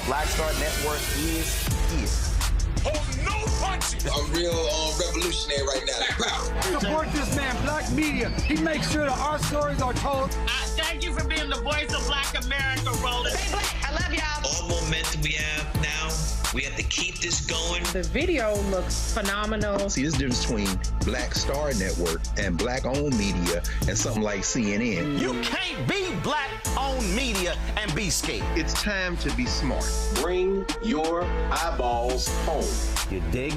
Black Star Network is here. Oh, no punches! I'm real revolutionary right now. Support this man, Black Media. He makes sure that our stories are told. Thank you for being the voice of Black America, Roland. Stay black. I love y'all. All momentum we have now, we have to keep this going. The video looks phenomenal. See, there's a difference between Black Star Network and Black-owned media and something like CNN. You can't be Black-owned media and be scared. It's time to be smart. Bring your eyeballs home. You dig?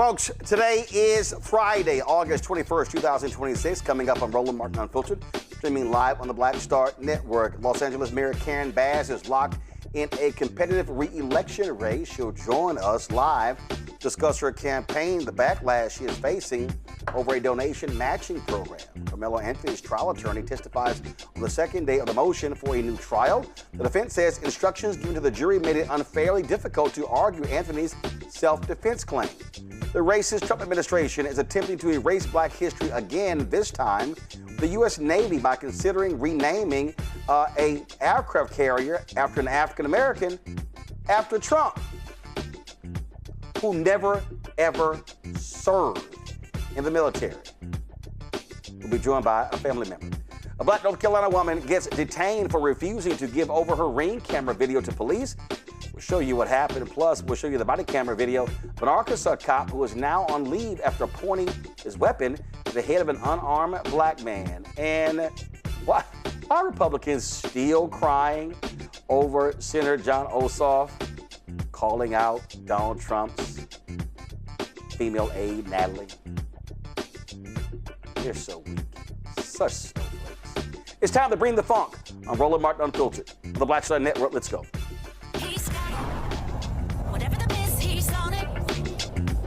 Folks, today is Friday, August 21st, 2026. Coming up on Roland Martin Unfiltered, streaming live on the Black Star Network. Los Angeles Mayor Karen Bass is locked in a competitive re-election race. She'll join us live to discuss her campaign, the backlash she is facing over a donation matching program. Karmelo Anthony's trial attorney testifies on the second day of the motion for a new trial. The defense says instructions given to the jury made it unfairly difficult to argue Anthony's self-defense claim. The racist Trump administration is attempting to erase black history again, this time the U.S. Navy, by considering renaming a aircraft carrier after an African-American after Trump, who never, ever served in the military. We'll be joined by a family member. A black North Carolina woman gets detained for refusing to give over her Ring camera video to police. We'll show you what happened. Plus, we'll show you the body camera video of an Arkansas cop who is now on leave after pointing his weapon to the head of an unarmed black man. And why are Republicans still crying over Senator John Ossoff calling out Donald Trump's female aide, Natalie? They're so weak. Such snowflakes. It's time to bring the funk on Roland Martin Unfiltered on the Black Star Network. Let's go. Whatever the miss, he's on it.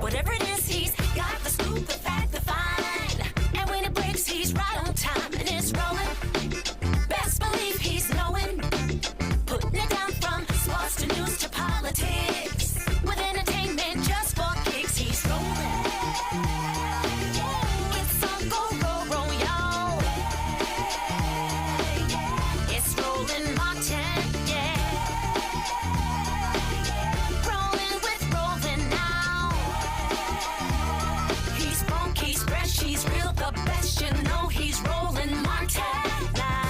Whatever it is, he's got the scoop, the fact, the find. And when it breaks, he's right on time and it's rolling. Best believe he's knowing. Putting it down from sports to news to politics. With entertainment just for kicks, he's rolling. It's on go, roll, y'all. It's Roland Martin, yeah. Rolling with Roland now. He's funky, he's fresh, he's real, the best. You know he's Roland Martin now.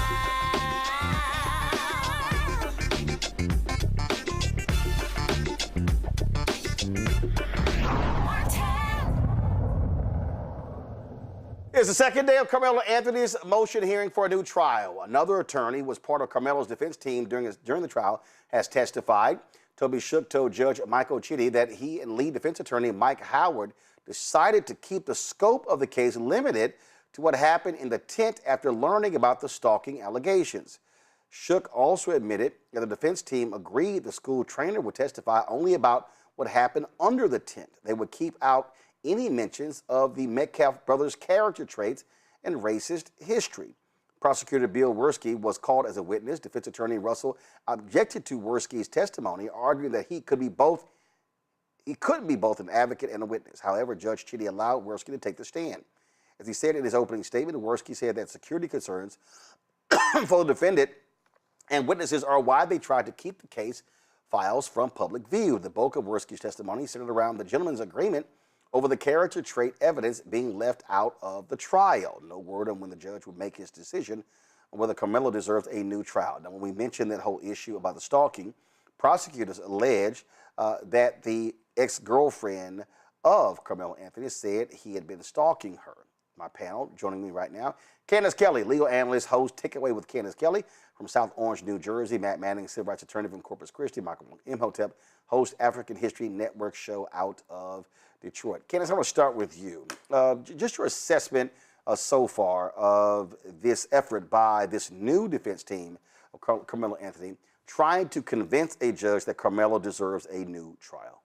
It's the second day of Karmelo Anthony's motion hearing for a new trial. Another attorney was part of Karmelo's defense team during the trial has testified. Toby Shook told Judge Michael Chitty that he and lead defense attorney Mike Howard decided to keep the scope of the case limited to what happened in the tent after learning about the stalking allegations. Shook also admitted that the defense team agreed the school trainer would testify only about what happened under the tent. They would keep out any mentions of the Metcalf brothers' character traits and racist history. Prosecutor Bill Werski was called as a witness. Defense attorney Russell objected to Werski's testimony, arguing that he couldn't be both an advocate and a witness. However, Judge Chitty allowed Werski to take the stand. As he said in his opening statement, Werski said that security concerns for the defendant and witnesses are why they tried to keep the case files from public view. The bulk of Werski's testimony centered around the gentleman's agreement over the character trait evidence being left out of the trial. No word on when the judge would make his decision on whether Karmelo deserves a new trial. Now, when we mentioned that whole issue about the stalking, prosecutors allege that the ex-girlfriend of Karmelo Anthony said he had been stalking her. My panel, joining me right now, Candace Kelly, legal analyst, host Takeaway with Candace Kelly from South Orange, New Jersey. Matt Manning, civil rights attorney from Corpus Christi. Michael Imhotep, host African History Network show out of Detroit. Candace, I'm going to start with you. Just your assessment so far of this effort by this new defense team of Karmelo Anthony trying to convince a judge that Karmelo deserves a new trial.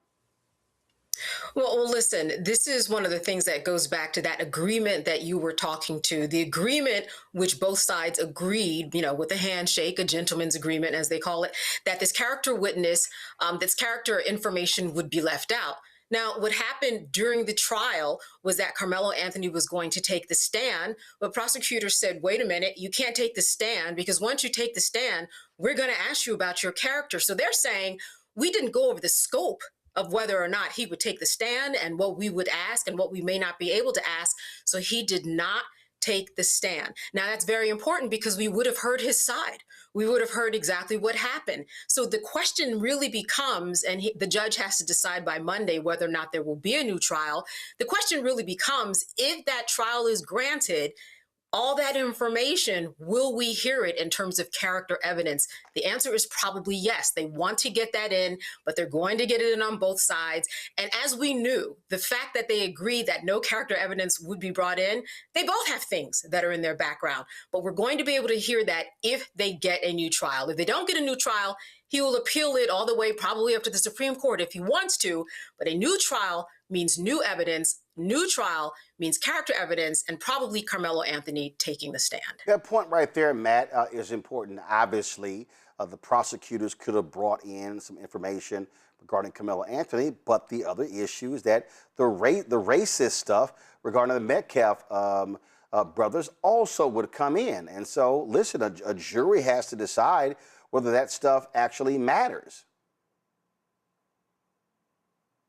Well, listen, this is one of the things that goes back to that agreement that you were talking to, the agreement which both sides agreed, with a handshake, a gentleman's agreement, as they call it, that this character witness, this character information would be left out. Now, what happened during the trial was that Karmelo Anthony was going to take the stand, but prosecutors said, wait a minute, you can't take the stand because once you take the stand, we're going to ask you about your character. So they're saying we didn't go over the scope of whether or not he would take the stand and what we would ask and what we may not be able to ask. So he did not take the stand. Now, that's very important because we would have heard his side. We would have heard exactly what happened. So the question really becomes, and the judge has to decide by Monday whether or not there will be a new trial. The question really becomes, if that trial is granted, all that information, will we hear it in terms of character evidence? The answer is probably yes. They want to get that in, but they're going to get it in on both sides. And as we knew, the fact that they agreed that no character evidence would be brought in, they both have things that are in their background. But we're going to be able to hear that if they get a new trial. If they don't get a new trial, he will appeal it all the way probably up to the Supreme Court if he wants to. But a new trial means new evidence. New trial means character evidence, and probably Karmelo Anthony taking the stand. That point right there, Matt, is important. Obviously, the prosecutors could have brought in some information regarding Karmelo Anthony, but the other issue is that the racist stuff regarding the Metcalf brothers also would come in. And so, listen, a jury has to decide whether that stuff actually matters.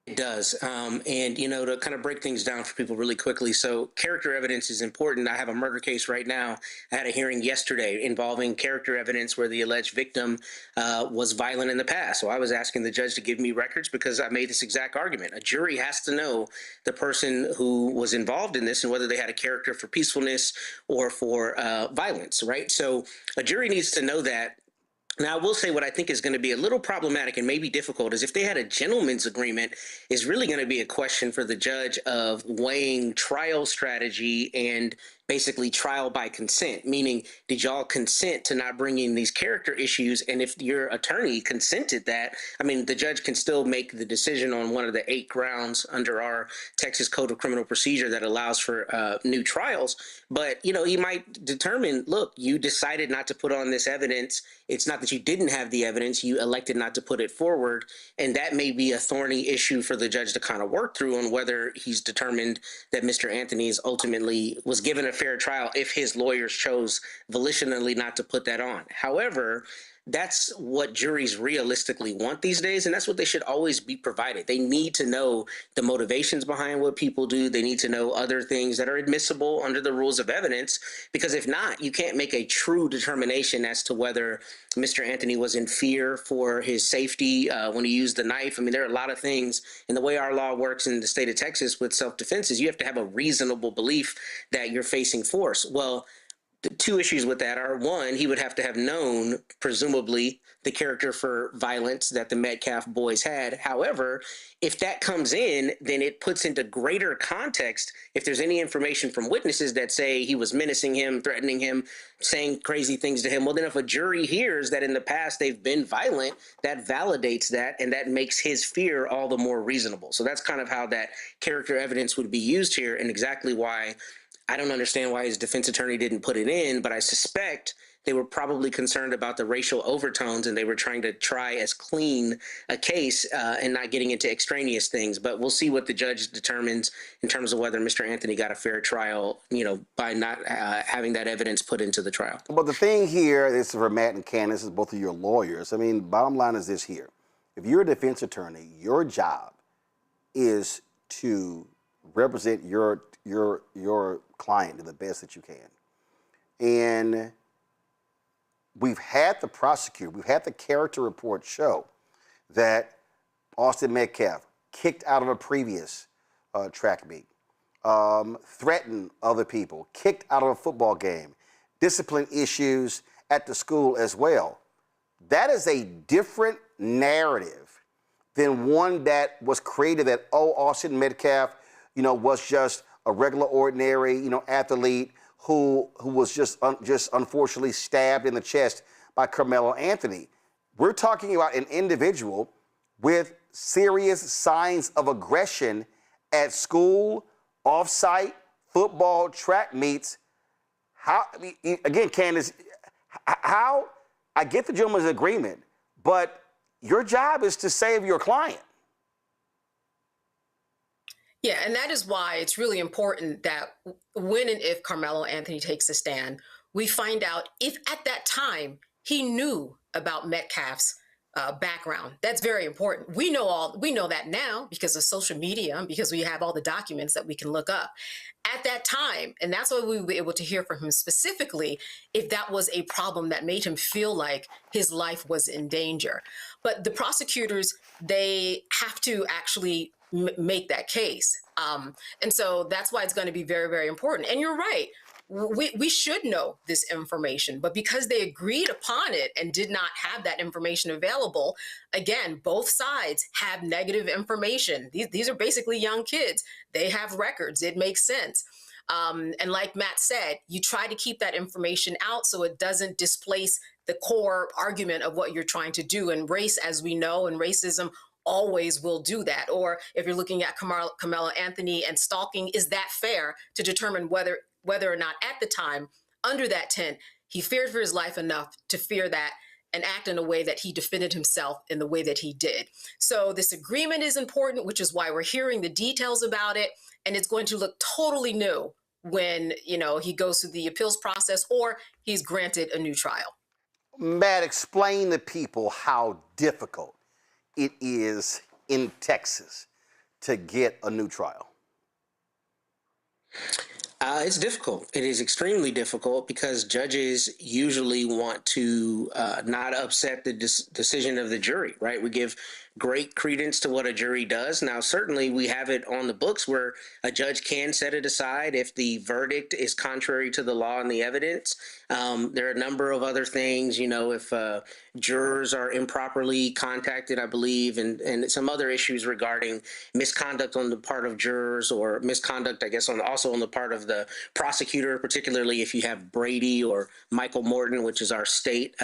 It does. And, you know, to kind of break things down for people really quickly. So character evidence is important. I have a murder case right now. I had a hearing yesterday involving character evidence where the alleged victim was violent in the past. So I was asking the judge to give me records because I made this exact argument. A jury has to know the person who was involved in this and whether they had a character for peacefulness or for violence, right? So a jury needs to know that. Now, I will say what I think is going to be a little problematic and maybe difficult is if they had a gentleman's agreement, is really going to be a question for the judge of weighing trial strategy and basically trial by consent, meaning did y'all consent to not bringing these character issues? And if your attorney consented that, I mean, the judge can still make the decision on one of the 8 grounds under our Texas Code of Criminal Procedure that allows for new trials. But, you know, he might determine, look, you decided not to put on this evidence. It's not that you didn't have the evidence, you elected not to put it forward. And that may be a thorny issue for the judge to kind of work through on whether he's determined that Mr. Anthony is ultimately was given a fair trial if his lawyers chose volitionally not to put that on. However, that's what juries realistically want these days, and that's what they should always be provided. They need to know the motivations behind what people do. They need to know other things that are admissible under the rules of evidence, because if not, you can't make a true determination as to whether Mr. Anthony was in fear for his safety when he used the knife. I mean, there are a lot of things, and the way our law works in the state of Texas with self-defense is you have to have a reasonable belief that you're facing force. Well, the 2 issues with that are, one, he would have to have known, presumably, the character for violence that the Metcalf boys had. However, if that comes in, then it puts into greater context if there's any information from witnesses that say he was menacing him, threatening him, saying crazy things to him. Well, then if a jury hears that in the past they've been violent, that validates that, and that makes his fear all the more reasonable. So that's kind of how that character evidence would be used here, and exactly why I don't understand why his defense attorney didn't put it in, but I suspect they were probably concerned about the racial overtones and they were trying to try as clean a case and not getting into extraneous things. But we'll see what the judge determines in terms of whether Mr. Anthony got a fair trial, you know, by not having that evidence put into the trial. But the thing here, this is for Matt and Candace, is both of your lawyers. I mean, bottom line is this here. If you're a defense attorney, your job is to represent your client to the best that you can. And we've had the prosecutor, we've had the character report show that Austin Metcalf kicked out of a previous track meet, threatened other people, kicked out of a football game, discipline issues at the school as well. That is a different narrative than one that was created that, oh, Austin Metcalf, you know, was just a regular, ordinary, you know, athlete who was just unfortunately stabbed in the chest by Karmelo Anthony. We're talking about an individual with serious signs of aggression at school, off-site, football, track meets. How, I mean, again, Candace, how, I get the gentleman's agreement, but your job is to save your client. Yeah, and that is why it's really important that when and if Karmelo Anthony takes a stand, we find out if at that time he knew about Metcalf's background. That's very important. We know that now because of social media, because we have all the documents that we can look up. At that time, and that's why we were able to hear from him specifically if that was a problem that made him feel like his life was in danger. But the prosecutors, they have to actually make that case. And so that's why it's going to be very, very important. And you're right. we should know this information. But because they agreed upon it and did not have that information available, again, both sides have negative information. These are basically young kids. They have records. It makes sense. And like Matt said, you try to keep that information out so it doesn't displace the core argument of what you're trying to do. And race, as we know, and racism always will do that. Or if you're looking at Karmelo Anthony and stalking, is that fair to determine whether or not at the time under that tent, he feared for his life enough to fear that and act in a way that he defended himself in the way that he did. So this agreement is important, which is why we're hearing the details about it. And it's going to look totally new when, he goes through the appeals process or he's granted a new trial. Matt, explain to people how difficult it is in Texas to get a new trial. It's difficult. It is extremely difficult because judges usually want to not upset the decision of the jury, right? We give great credence to what a jury does. Now, certainly we have it on the books where a judge can set it aside if the verdict is contrary to the law and the evidence. There are a number of other things, if jurors are improperly contacted, I believe, and some other issues regarding misconduct on the part of jurors or misconduct, I guess, also on the part of the prosecutor, particularly if you have Brady or Michael Morton, which is our state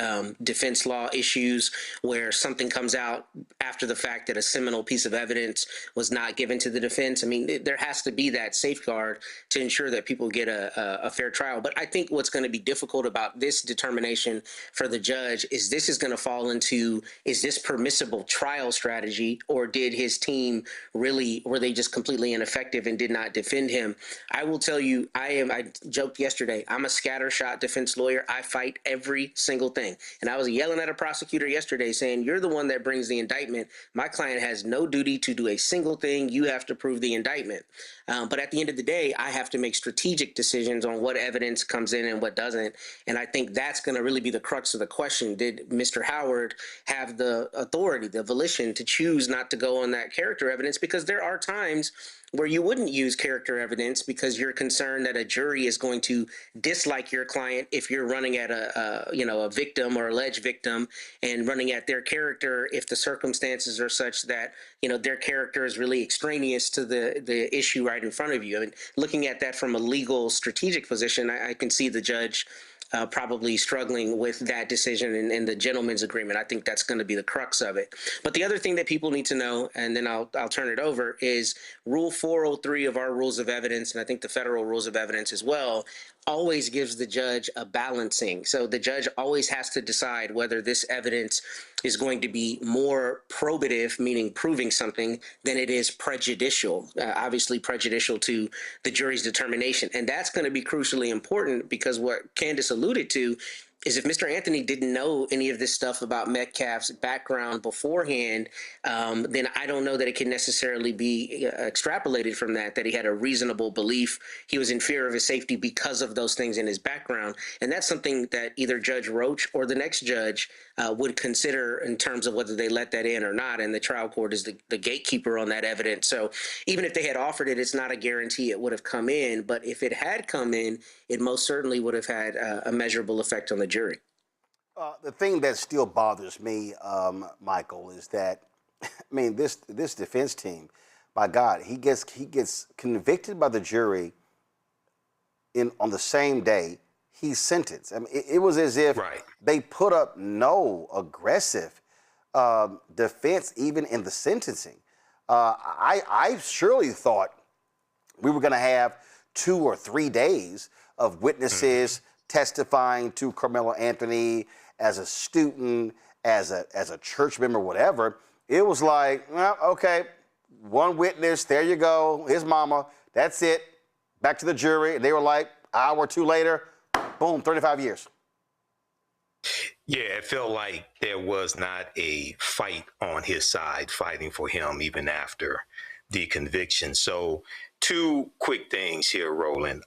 defense law issues, where something comes out after the fact that a seminal piece of evidence was not given to the defense. I mean, there has to be that safeguard to ensure that people get a fair trial. But I think what's going to be difficult about this determination for the judge is this is going to fall into, is this permissible trial strategy, or did his team were they just completely ineffective and did not defend him? I will tell you, I joked yesterday, I'm a scattershot defense lawyer. I fight every single thing. And I was yelling at a prosecutor yesterday saying, you're the one that brings the indictment. My client has no duty to do a single thing. You have to prove the indictment. But at the end of the day, I have to make strategic decisions on what evidence comes in and what doesn't. And I think that's going to really be the crux of the question. Did Mr. Howard have the authority, the volition to choose not to go on that character evidence? Because there are times where you wouldn't use character evidence because you're concerned that a jury is going to dislike your client if you're running at a victim or alleged victim and running at their character if the circumstances are such that, their character is really extraneous to the issue right in front of you. I mean, looking at that from a legal strategic position, I can see the judge probably struggling with that decision and the gentleman's agreement. I think that's going to be the crux of it. But the other thing that people need to know, and then I'll turn it over, is Rule 403 of our rules of evidence, and I think the federal rules of evidence as well, always gives the judge a balancing. So the judge always has to decide whether this evidence is going to be more probative, meaning proving something, than it is prejudicial, obviously prejudicial to the jury's determination. And that's going to be crucially important because what Candace alluded to is if Mr. Anthony didn't know any of this stuff about Metcalf's background beforehand, then I don't know that it can necessarily be extrapolated from that he had a reasonable belief he was in fear of his safety because of those things in his background. And that's something that either Judge Roach or the next judge would consider in terms of whether they let that in or not. And the trial court is the gatekeeper on that evidence. So even if they had offered it, it's not a guarantee it would have come in. But if it had come in, it most certainly would have had a measurable effect on the jury. The thing that still bothers me, Michael, is that, this defense team, by God, he gets convicted by the jury on the same day he's sentenced. It was as if they put up no aggressive defense even in the sentencing. I surely thought we were going to have 2 or 3 days of witnesses testifying to Karmelo Anthony as a student, as a church member, whatever. It was like, well, okay, one witness, there you go, his mama, that's it, back to the jury. And they were like, an hour or two later, boom, 35 years. Yeah, it felt like there was not a fight on his side, fighting for him even after the conviction. So 2 quick things here, Roland.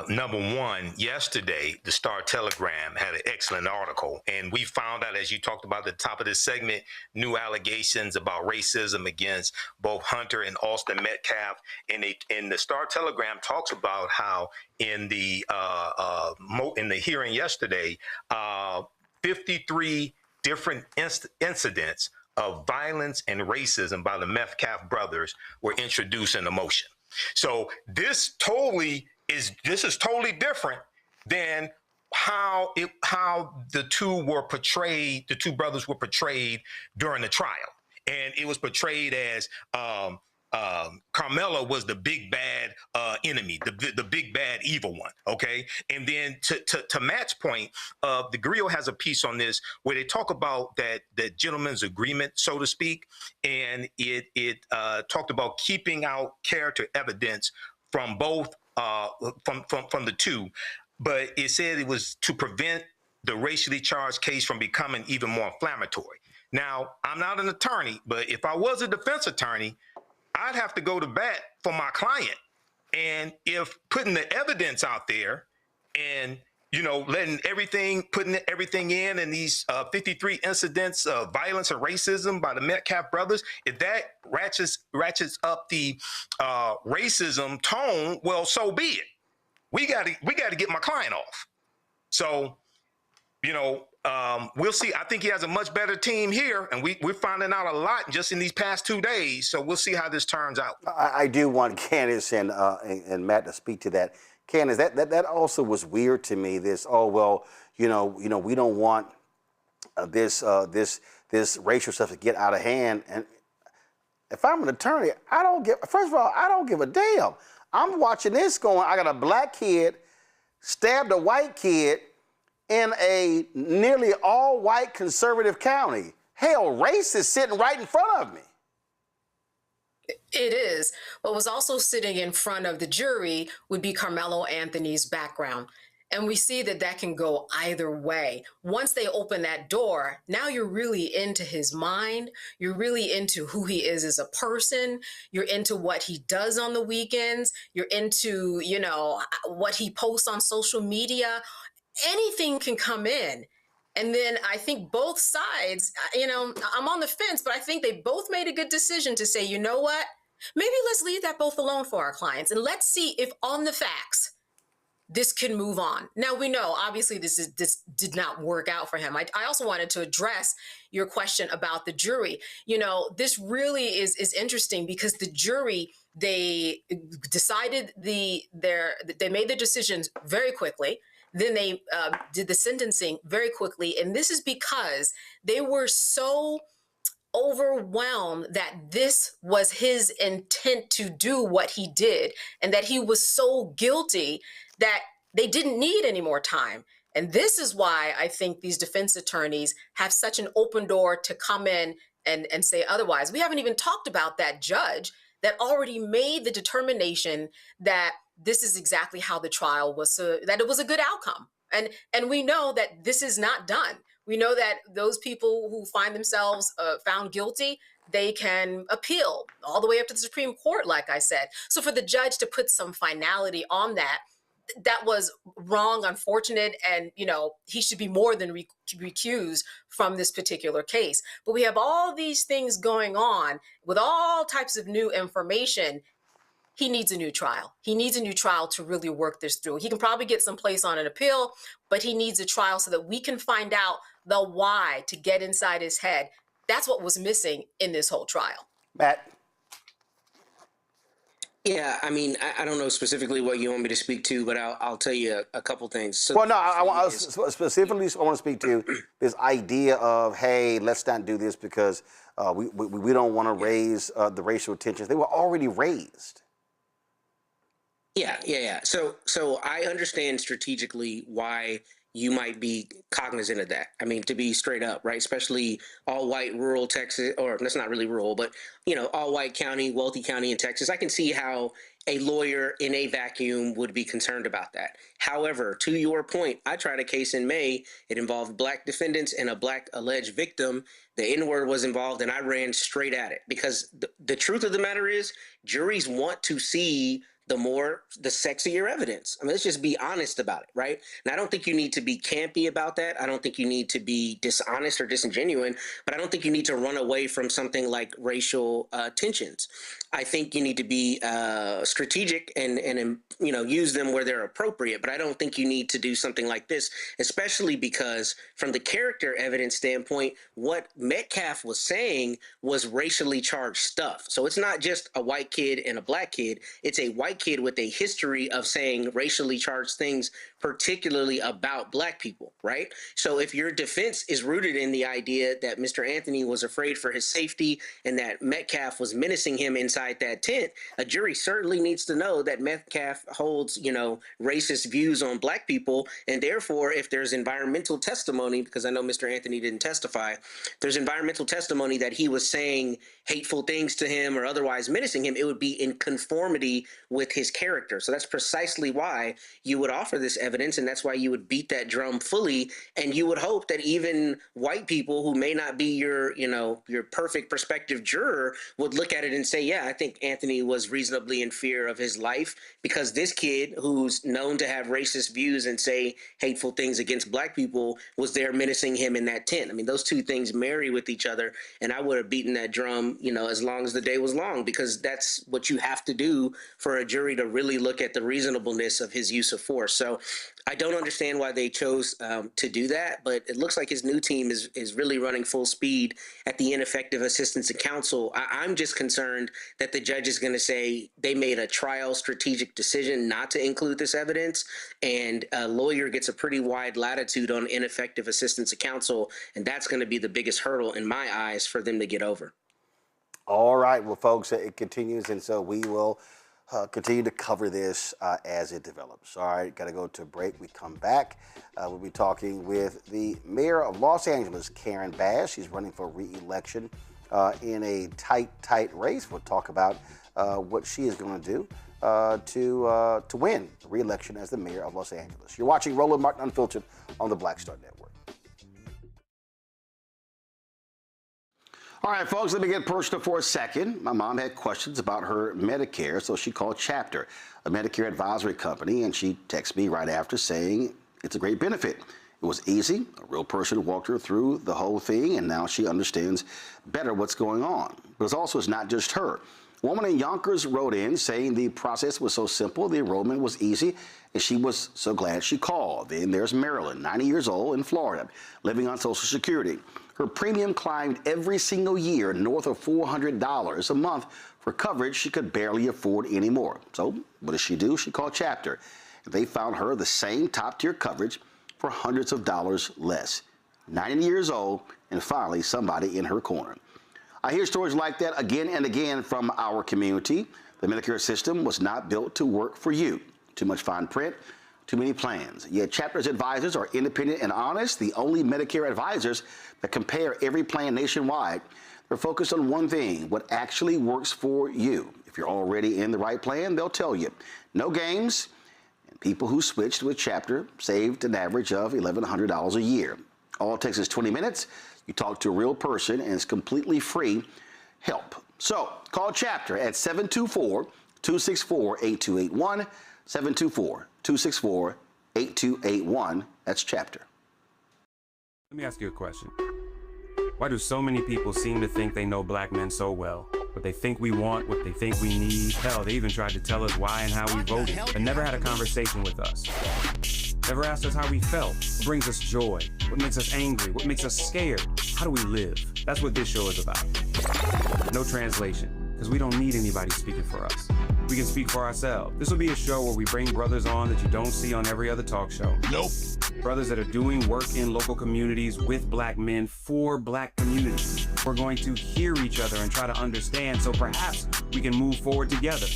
Number one, yesterday, the Star Telegram had an excellent article, and we found out, as you talked about at the top of this segment, new allegations about racism against both Hunter and Austin Metcalf. And the Star Telegram talks about how in the hearing yesterday, 53 different incidents of violence and racism by the Metcalf brothers were introduced in the motion. So this is totally different than how the two brothers were portrayed during the trial. And it was portrayed as Karmelo was the big bad enemy, the big bad evil one. Okay. And then to Matt's point, the Griot has a piece on this where they talk about the gentleman's agreement, so to speak. And it talked about keeping out character evidence from both from the two, but it said it was to prevent the racially charged case from becoming even more inflammatory. Now, I'm not an attorney, but if I was a defense attorney, I'd have to go to bat for my client. And if putting the evidence out there and, putting everything in these 53 incidents of violence or racism by the Metcalf brothers, if that ratchets up the racism tone, well, so be it. We got to get my client off. So, we'll see. I think he has a much better team here, and we're finding out a lot just in these past 2 days. So we'll see how this turns out. I do want Candace and Matt to speak to that. Candace, that also was weird to me. This, we don't want this racial stuff to get out of hand. And if I'm an attorney, first of all, I don't give a damn. I'm watching this going, I got a black kid stabbed a white kid in a nearly all-white conservative county. Hell, race is sitting right in front of me. It is. What was also sitting in front of the jury would be Karmelo Anthony's background. And we see that can go either way. Once they open that door, now you're really into his mind. You're really into who he is as a person. You're into what he does on the weekends. You're into, what he posts on social media. Anything can come in. And then I think both sides, I'm on the fence, but I think they both made a good decision to say, you know what, maybe let's leave that both alone for our clients. And let's see if on the facts, this can move on. Now, we know, obviously, this did not work out for him. I also wanted to address your question about the jury. This really is interesting because the jury, they decided they made their decisions very quickly. Then they did the sentencing very quickly. And this is because they were so overwhelmed that this was his intent to do what he did and that he was so guilty that they didn't need any more time. And this is why I think these defense attorneys have such an open door to come in and say otherwise. We haven't even talked about that judge that already made the determination that this is exactly how the trial was, so that it was a good outcome. And we know that this is not done. We know that those people who find themselves found guilty, they can appeal all the way up to the Supreme Court, like I said. So for the judge to put some finality on that was wrong, unfortunate, and he should be more than recused from this particular case. But we have all these things going on with all types of new information. He needs a new trial. He needs a new trial to really work this through. He can probably get some place on an appeal, but he needs a trial so that we can find out the why, to get inside his head. That's what was missing in this whole trial. Matt? Yeah, I mean, I don't know specifically what you want me to speak to, but I'll tell you a couple things. So well, no, I want to speak to this idea of, hey, let's not do this because we don't want to raise the racial tensions. They were already raised. Yeah. So I understand strategically why you might be cognizant of that. I mean, to be straight up, right? Especially all white rural Texas, or that's not really rural, but all white county, wealthy county in Texas. I can see how a lawyer in a vacuum would be concerned about that. However, to your point, I tried a case in May. It involved black defendants and a black alleged victim. The N-word was involved, and I ran straight at it because the truth of the matter is juries want to see the sexier evidence. I mean, let's just be honest about it, right? And I don't think you need to be campy about that. I don't think you need to be dishonest or disingenuous, but I don't think you need to run away from something like racial tensions. I think you need to be strategic and use them where they're appropriate, but I don't think you need to do something like this, especially because from the character evidence standpoint, what Metcalf was saying was racially charged stuff. So it's not just a white kid and a black kid. It's a white kid with a history of saying racially charged things, particularly about black people, right? So if your defense is rooted in the idea that Mr. Anthony was afraid for his safety and that Metcalf was menacing him inside that tent, a jury certainly needs to know that Metcalf holds, racist views on black people. And therefore, if there's environmental testimony, because I know Mr. Anthony didn't testify, there's environmental testimony that he was saying hateful things to him or otherwise menacing him, it would be in conformity with his character. So that's precisely why you would offer this evidence, and that's why you would beat that drum fully. And you would hope that even white people who may not be your perfect prospective juror would look at it and say, yeah, I think Anthony was reasonably in fear of his life because this kid who's known to have racist views and say hateful things against black people was there menacing him in that tent. I mean, those two things marry with each other, and I would have beaten that drum, as long as the day was long, because that's what you have to do for a jury to really look at the reasonableness of his use of force. So I don't understand why they chose to do that, but it looks like his new team is really running full speed at the ineffective assistance of counsel. I'm just concerned that the judge is going to say they made a trial strategic decision not to include this evidence, and a lawyer gets a pretty wide latitude on ineffective assistance of counsel, and that's going to be the biggest hurdle in my eyes for them to get over. All right, well, folks, it continues, and so we will continue to cover this as it develops. All right, got to go to a break. We come back. We'll be talking with the mayor of Los Angeles, Karen Bass. She's running for re-election in a tight race. We'll talk about what she is going to do to win re-election as the mayor of Los Angeles. You're watching Roland Martin Unfiltered on the Black Star Network. All right, folks, let me get personal for a second. My mom had questions about her Medicare, so she called Chapter, a Medicare advisory company, and she texted me right after saying it's a great benefit. It was easy. A real person walked her through the whole thing, and now she understands better what's going on. But it's not just her. A woman in Yonkers wrote in saying the process was so simple, the enrollment was easy, and she was so glad she called. Then there's Marilyn, 90 years old, in Florida, living on Social Security. Her premium climbed every single year north of $400 a month for coverage she could barely afford anymore. So what does she do? She called Chapter. They found her the same top-tier coverage for hundreds of dollars less. 90 years old, and finally somebody in her corner. I hear stories like that again and again from our community. The Medicare system was not built to work for you. Too much fine print, too many plans. Yet Chapter's advisors are independent and honest, the only Medicare advisors that compare every plan nationwide. They're focused on one thing, what actually works for you. If you're already in the right plan, they'll tell you. No games, and people who switched with Chapter saved an average of $1,100 a year. All it takes is 20 minutes. You talk to a real person, and it's completely free help. So call Chapter at 724-264-8281, 724-264-8281. That's Chapter. Let me ask you a question. Why do so many people seem to think they know black men so well? What they think we want, what they think we need. Hell, they even tried to tell us why and how we voted, but never had a conversation with us. Never asked us how we felt, what brings us joy, what makes us angry, what makes us scared. How do we live? That's what this show is about. No translation, because we don't need anybody speaking for us. We can speak for ourselves. This will be a show where we bring brothers on that you don't see on every other talk show. Nope. Brothers that are doing work in local communities with black men for black communities. We're going to hear each other and try to understand so perhaps we can move forward together.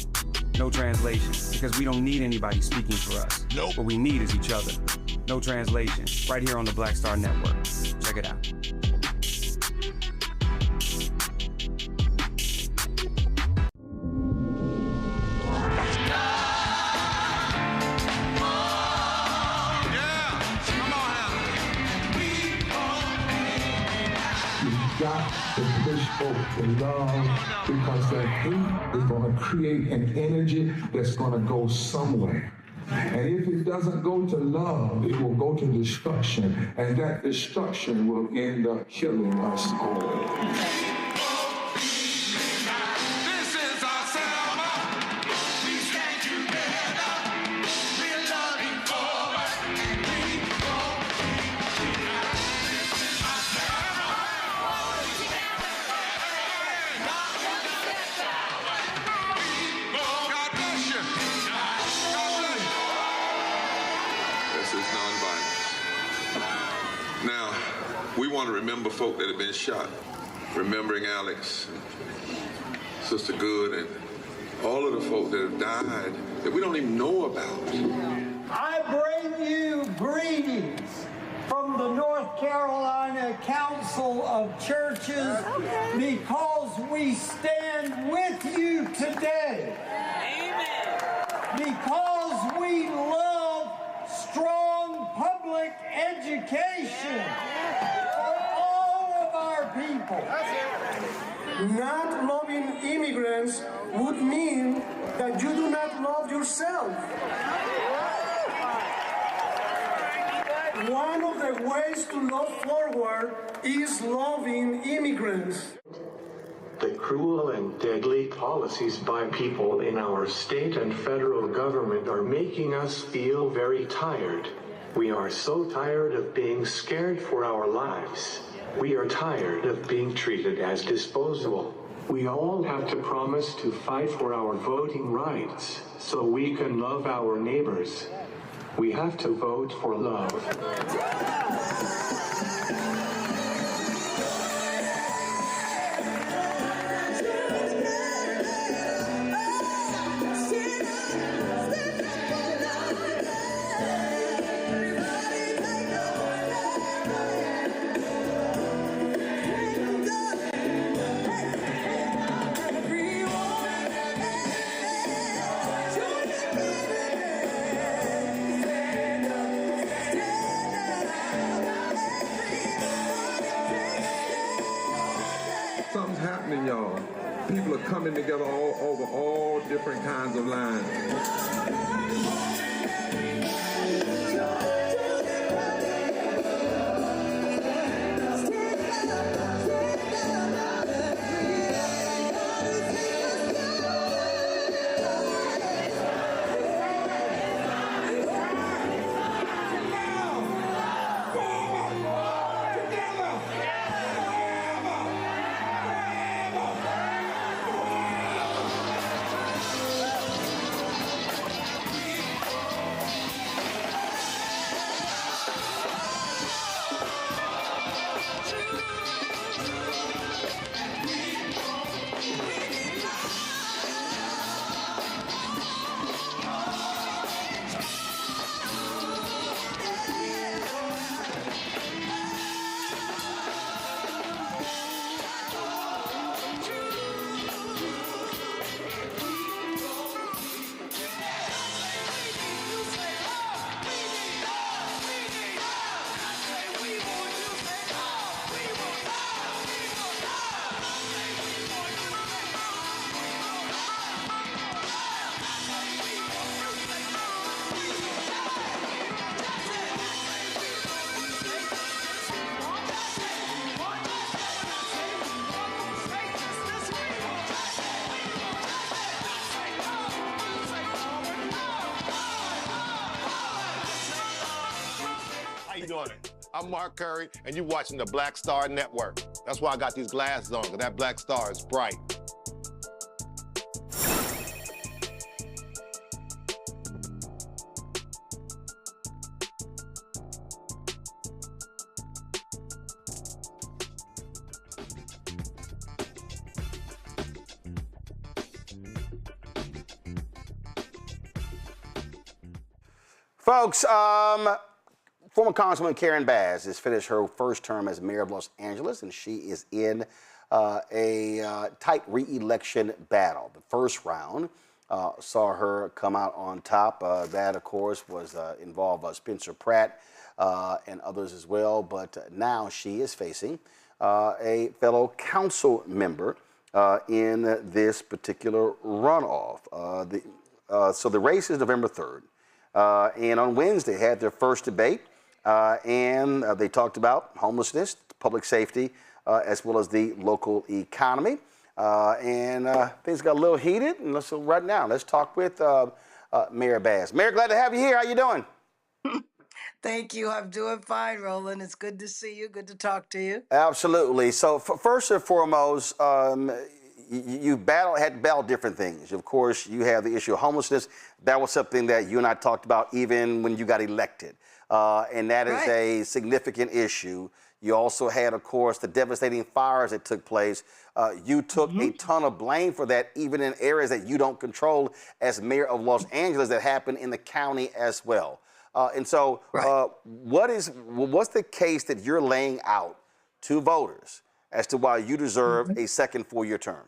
No translation, because we don't need anybody speaking for us. Nope. What we need is each other. No translation, right here on the Black Star Network. Check it out. Got to push vote for love, because the hate is going to create an energy that's going to go somewhere. And if it doesn't go to love, it will go to destruction. And that destruction will end up killing us all. Now, we want to remember folk that have been shot, remembering Alex, and Sister Good, and all of the folk that have died that we don't even know about. I bring you greetings from the North Carolina Council of Churches because we stand with you today. Amen. Because we love strong public education for all of our people. Not loving immigrants would mean that you do not love yourself. One of the ways to love forward is loving immigrants. The cruel and deadly policies by people in our state and federal government are making us feel very tired. We are so tired of being scared for our lives. We are tired of being treated as disposable. We all have to promise to fight for our voting rights so we can love our neighbors. We have to vote for love. Something's happening, y'all. People are coming together over all different kinds of lines. I'm Mark Curry, and you're watching the Black Star Network. That's why I got these glasses on, because that black star is bright. Folks, former Congresswoman Karen Bass has finished her first term as mayor of Los Angeles, and she is in a tight re-election battle. The first round saw her come out on top. That, of course, was involved Spencer Pratt and others as well. But now she is facing a fellow council member in this particular runoff. So the race is November 3rd. And on Wednesday had their first debate, and they talked about homelessness, public safety, as well as the local economy. And things got a little heated. And right now, let's talk with Mayor Bass. Mayor, glad to have you here. How you doing? Thank you. I'm doing fine, Roland. It's good to see you. Good to talk to you. Absolutely. So first and foremost, you had to battle different things. Of course, you have the issue of homelessness. That was something that you and I talked about even when you got elected. And that is a significant issue. You also had, of course, the devastating fires that took place. You took a ton of blame for that, even in areas that you don't control as mayor of Los Angeles that happened in the county as well. And so what's the case that you're laying out to voters as to why you deserve a second 4-year term?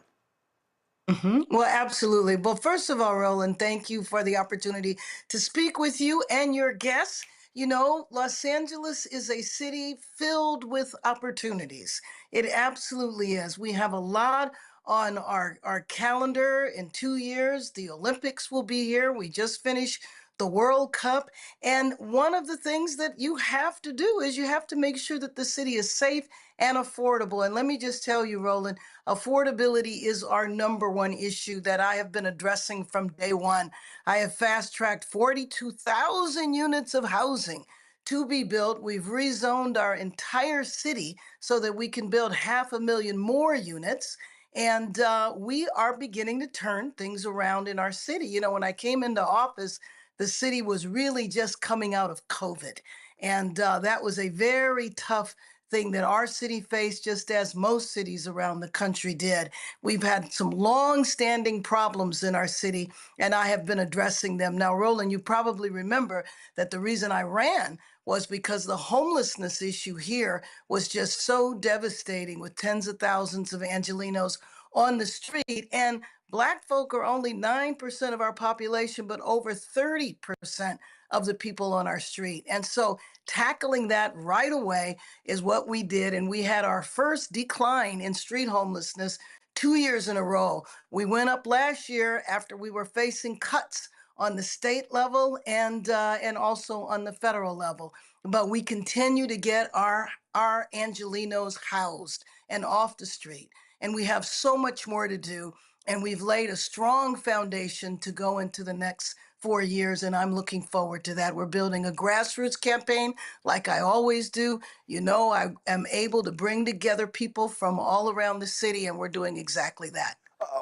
Well, absolutely. Well, first of all, Roland, thank you for the opportunity to speak with you and your guests. You know, Los Angeles is a city filled with opportunities. It absolutely is. We have a lot on our calendar in 2 years. The Olympics will be here. We just finished the World Cup. And one of the things that you have to do is you have to make sure that the city is safe and affordable. And let me just tell you, Roland, affordability is our number one issue that I have been addressing from day one. I have fast-tracked 42,000 units of housing to be built. We've rezoned our entire city so that we can build 500,000 more units. And we are beginning to turn things around in our city. You know, when I came into office, the city was really just coming out of COVID. And that was a very tough thing that our city faced, just as most cities around the country did. We've had some long-standing problems in our city, and I have been addressing them. Now, Roland, you probably remember that the reason I ran was because the homelessness issue here was just so devastating, with tens of thousands of Angelenos on the street. And Black folk are only 9% of our population, but over 30% of the people on our street. And so tackling that right away is what we did. And we had our first decline in street homelessness 2 years in a row. We went up last year after we were facing cuts on the state level and also on the federal level. But we continue to get our Angelenos housed and off the street. And we have so much more to do. And we've laid a strong foundation to go into the next 4 years, and I'm looking forward to that. We're building a grassroots campaign like I always do. You know, I am able to bring together people from all around the city, and we're doing exactly that.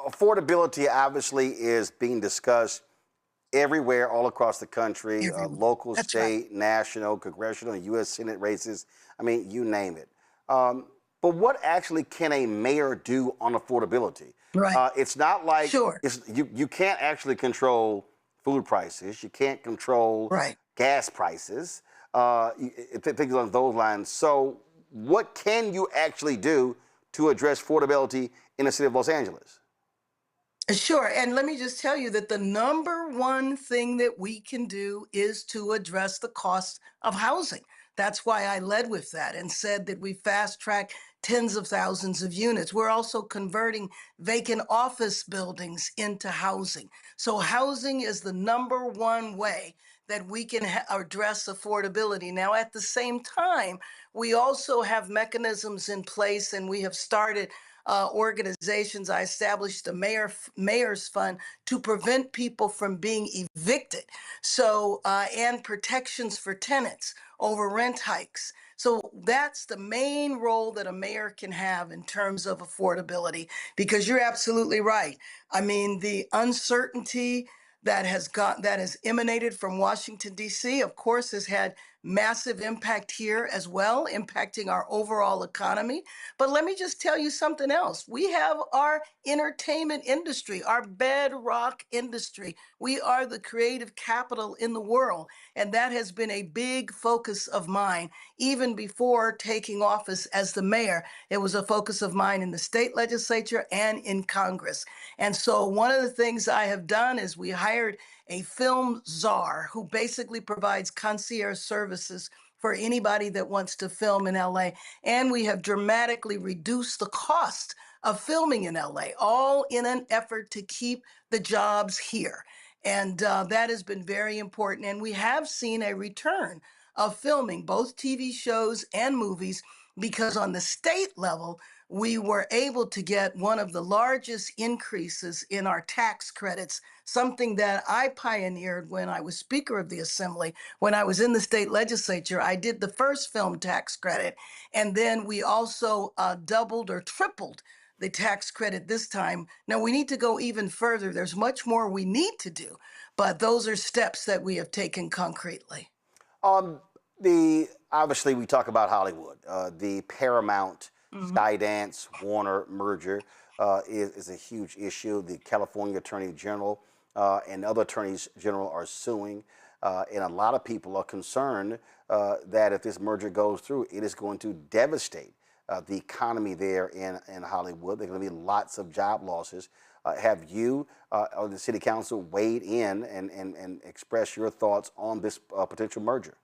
Affordability obviously is being discussed everywhere, all across the country, local, state, national, congressional, and U.S. Senate races. I mean, you name it. But what actually can a mayor do on affordability? Right. It's not like you can't actually control food prices. You can't control gas prices, things along those lines. So what can you actually do to address affordability in the city of Los Angeles? Sure. And let me just tell you that the number one thing that we can do is to address the cost of housing. That's why I led with that and said that we fast-track tens of thousands of units. We're also converting vacant office buildings into housing. So housing is the number one way that we can address affordability. Now, at the same time, we also have mechanisms in place, and we have started organizations. I established the Mayor's Fund to prevent people from being evicted. So, and protections for tenants over rent hikes. So that's the main role that a mayor can have in terms of affordability, because you're absolutely right. I mean, the uncertainty that has emanated from Washington, D.C., of course, has had massive impact here as well, impacting our overall economy. But let me just tell you something else. We have our entertainment industry, our bedrock industry. We are the creative capital in the world. And that has been a big focus of mine. Even before taking office as the mayor, it was a focus of mine in the state legislature and in Congress. And so one of the things I have done is we hired a film czar who basically provides concierge services for anybody that wants to film in LA. And we have dramatically reduced the cost of filming in LA, all in an effort to keep the jobs here. And that has been very important. And we have seen a return of filming both TV shows and movies, because on the state level, we were able to get one of the largest increases in our tax credits, something that I pioneered when I was Speaker of the Assembly. When I was in the state legislature, I did the first film tax credit. And then we also doubled or tripled the tax credit this time. Now we need to go even further. There's much more we need to do, but those are steps that we have taken concretely. Obviously we talk about Hollywood. The Paramount, Skydance, Warner merger is a huge issue. The California Attorney General and other attorneys general are suing, and a lot of people are concerned that if this merger goes through, it is going to devastate the economy there in Hollywood. There are going to be lots of job losses. Have you or the City Council weighed in and expressed your thoughts on this potential merger?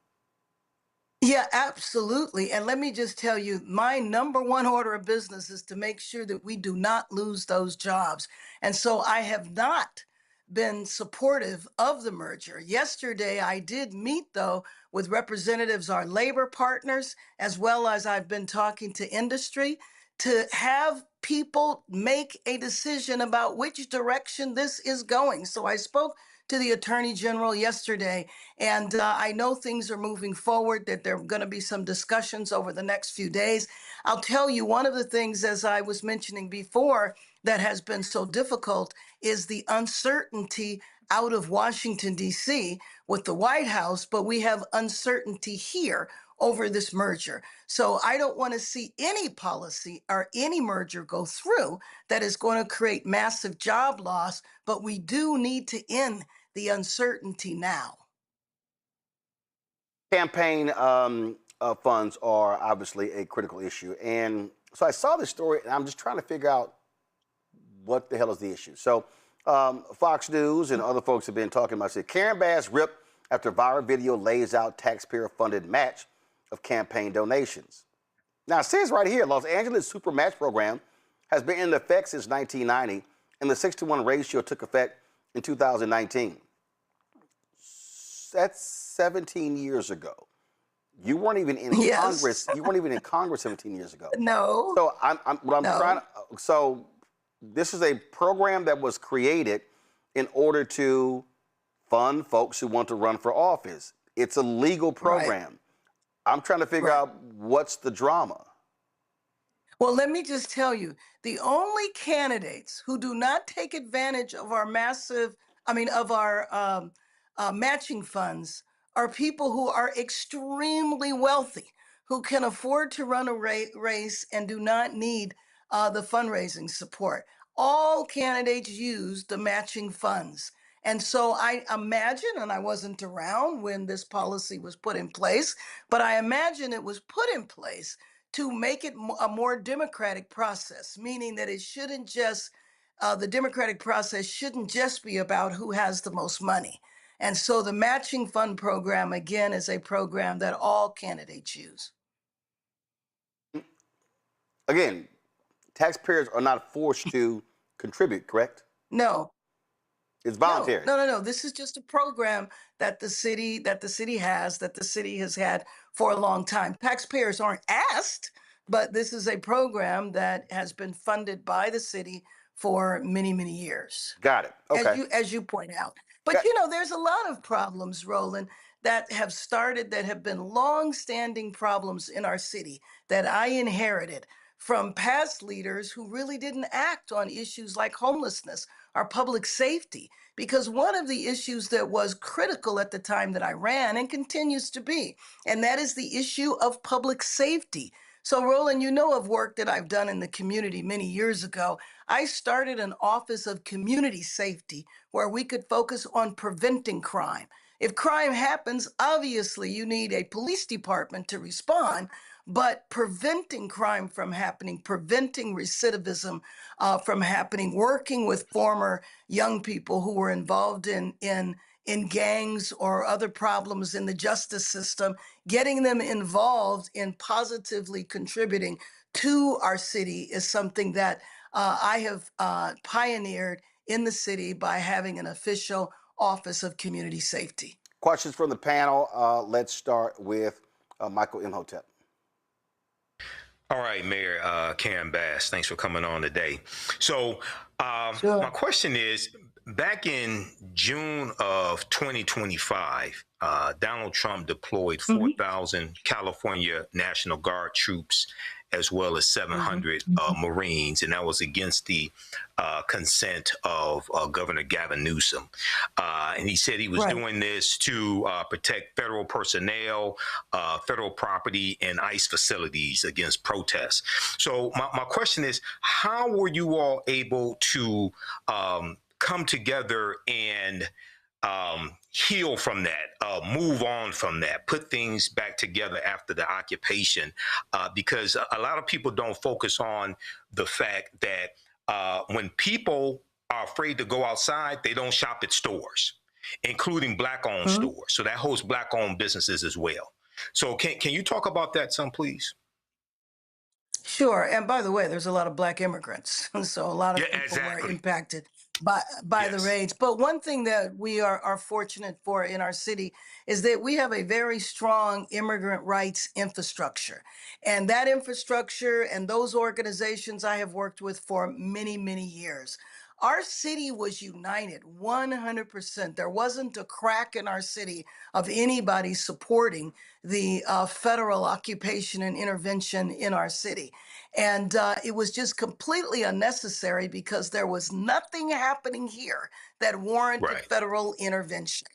Yeah, absolutely. And let me just tell you, my number one order of business is to make sure that we do not lose those jobs. And so I have not been supportive of the merger. Yesterday, I did meet, though, with representatives, our labor partners, as well as I've been talking to industry to have people make a decision about which direction this is going. So I spoke to the Attorney General yesterday, and I know things are moving forward, that there are going to be some discussions over the next few days. I'll tell you, one of the things, as I was mentioning before, that has been so difficult is the uncertainty out of Washington, D.C. with the White House, but we have uncertainty here over this merger. So I don't want to see any policy or any merger go through that is going to create massive job loss, but we do need to end the uncertainty now. Campaign funds are obviously a critical issue. And so I saw this story, and I'm just trying to figure out what the hell is the issue. So Fox News and other folks have been talking about it. Karen Bass ripped after viral video lays out taxpayer-funded match of campaign donations. Now, it says right here, Los Angeles Super Match Program has been in effect since 1990, and the 6-to-1 ratio took effect in 2019. That's 17 years ago. You weren't even in Congress. You weren't even in Congress 17 years ago. No. So so this is a program that was created in order to fund folks who want to run for office. It's a legal program. Right. I'm trying to figure out what's the drama. Well, let me just tell you, the only candidates who do not take advantage of our matching funds are people who are extremely wealthy, who can afford to run a race and do not need the fundraising support. All candidates use the matching funds. And so I imagine, and I wasn't around when this policy was put in place, but I imagine it was put in place to make it a more democratic process, meaning that it shouldn't just, the democratic process shouldn't just be about who has the most money. And so the matching fund program, again, is a program that all candidates use. Again, taxpayers are not forced to contribute, correct? No. It's voluntary. No. This is just a program that the city has had for a long time. Taxpayers aren't asked, but this is a program that has been funded by the city for many, many years. Got it. Okay. As you point out. But there's a lot of problems, Roland, that have started, that have been long-standing problems in our city that I inherited from past leaders who really didn't act on issues like homelessness or public safety. Because one of the issues that was critical at the time that I ran and continues to be, and that is the issue of public safety. So, Roland, you know of work that I've done in the community many years ago. I started an office of community safety where we could focus on preventing crime. If crime happens, obviously you need a police department to respond, but preventing crime from happening, preventing recidivism from happening, working with former young people who were involved in in gangs or other problems in the justice system, getting them involved in positively contributing to our city is something that I have pioneered in the city by having an official Office of Community Safety. Questions from the panel. Let's start with Michael Imhotep. All right, Mayor Karen Bass, thanks for coming on today. So Sure. my question is, back in June of 2025, Donald Trump deployed 4,000 California National Guard troops as well as 700 Marines, and that was against the consent of Governor Gavin Newsom. And he said he was doing this to protect federal personnel, federal property, and ICE facilities against protests. So my question is, how were you all able to come together and heal from that, move on from that, put things back together after the occupation? Because a lot of people don't focus on the fact that when people are afraid to go outside, they don't shop at stores, including Black-owned stores. So that holds Black-owned businesses as well. So can you talk about that some, please? Sure. And by the way, there's a lot of Black immigrants. So a lot of people were impacted by the raids. But one thing that we are fortunate for in our city is that we have a very strong immigrant rights infrastructure. And that infrastructure and those organizations I have worked with for many, many years. Our city was united 100%. There wasn't a crack in our city of anybody supporting the federal occupation and intervention in our city. And it was just completely unnecessary because there was nothing happening here that warranted federal intervention.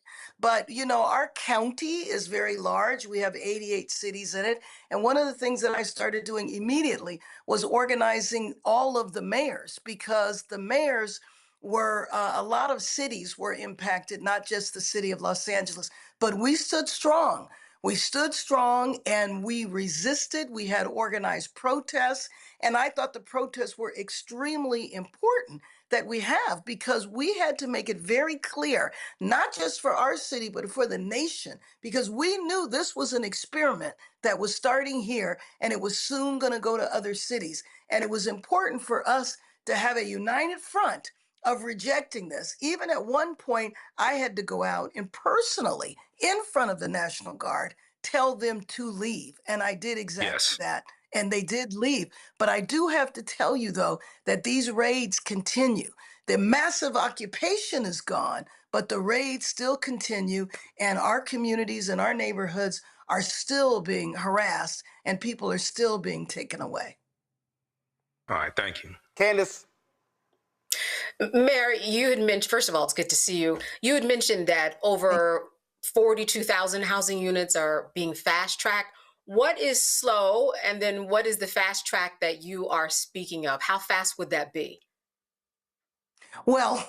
But, you know, our county is very large. We have 88 cities in it. And one of the things that I started doing immediately was organizing all of the mayors, because the mayors were, a lot of cities were impacted, not just the city of Los Angeles, but we stood strong. We stood strong and we resisted. We had organized protests. And I thought the protests were extremely important that we have, because we had to make it very clear, not just for our city, but for the nation, because we knew this was an experiment that was starting here and it was soon going to go to other cities. And it was important for us to have a united front of rejecting this. Even at one point, I had to go out and personally, in front of the National Guard, tell them to leave. And I did exactly that. And they did leave. But I do have to tell you, though, that these raids continue. The massive occupation is gone, but the raids still continue. And our communities and our neighborhoods are still being harassed and people are still being taken away. All right. Thank you. Candace. Mayor, you had mentioned, first of all, it's good to see you. You had mentioned that over 42,000 housing units are being fast-tracked. What is slow, and then what is the fast track that you are speaking of? How fast would that be? Well,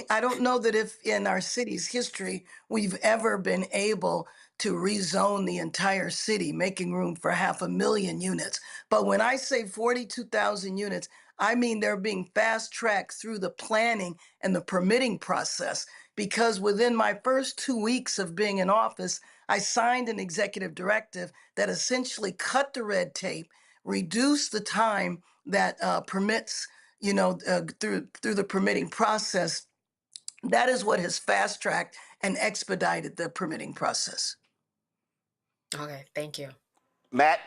I don't know that if in our city's history we've ever been able to rezone the entire city, making room for 500,000 units. But when I say 42,000 units, I mean they're being fast-tracked through the planning and the permitting process, because within my first 2 weeks of being in office, I signed an executive directive that essentially cut the red tape, reduced the time that permits, through the permitting process. That is what has fast-tracked and expedited the permitting process. Okay, thank you. Matt?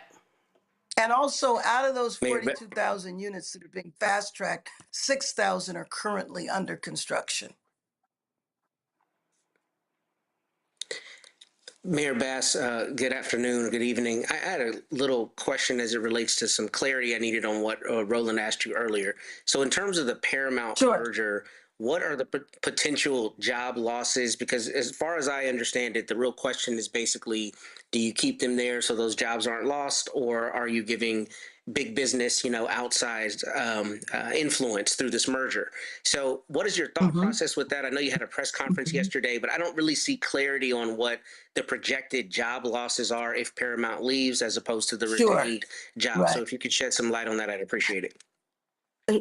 And also, out of those 42,000 units that are being fast-tracked, 6,000 are currently under construction. Mayor Bass, good afternoon or good evening. I had a little question as it relates to some clarity I needed on what Roland asked you earlier. So in terms of the Paramount merger, what are the potential job losses? Because as far as I understand it, the real question is basically, do you keep them there so those jobs aren't lost, or are you giving big business, outsized influence through this merger? So what is your thought process with that? I know you had a press conference yesterday, but I don't really see clarity on what the projected job losses are if Paramount leaves as opposed to the retained jobs. So if you could shed some light on that, I'd appreciate it.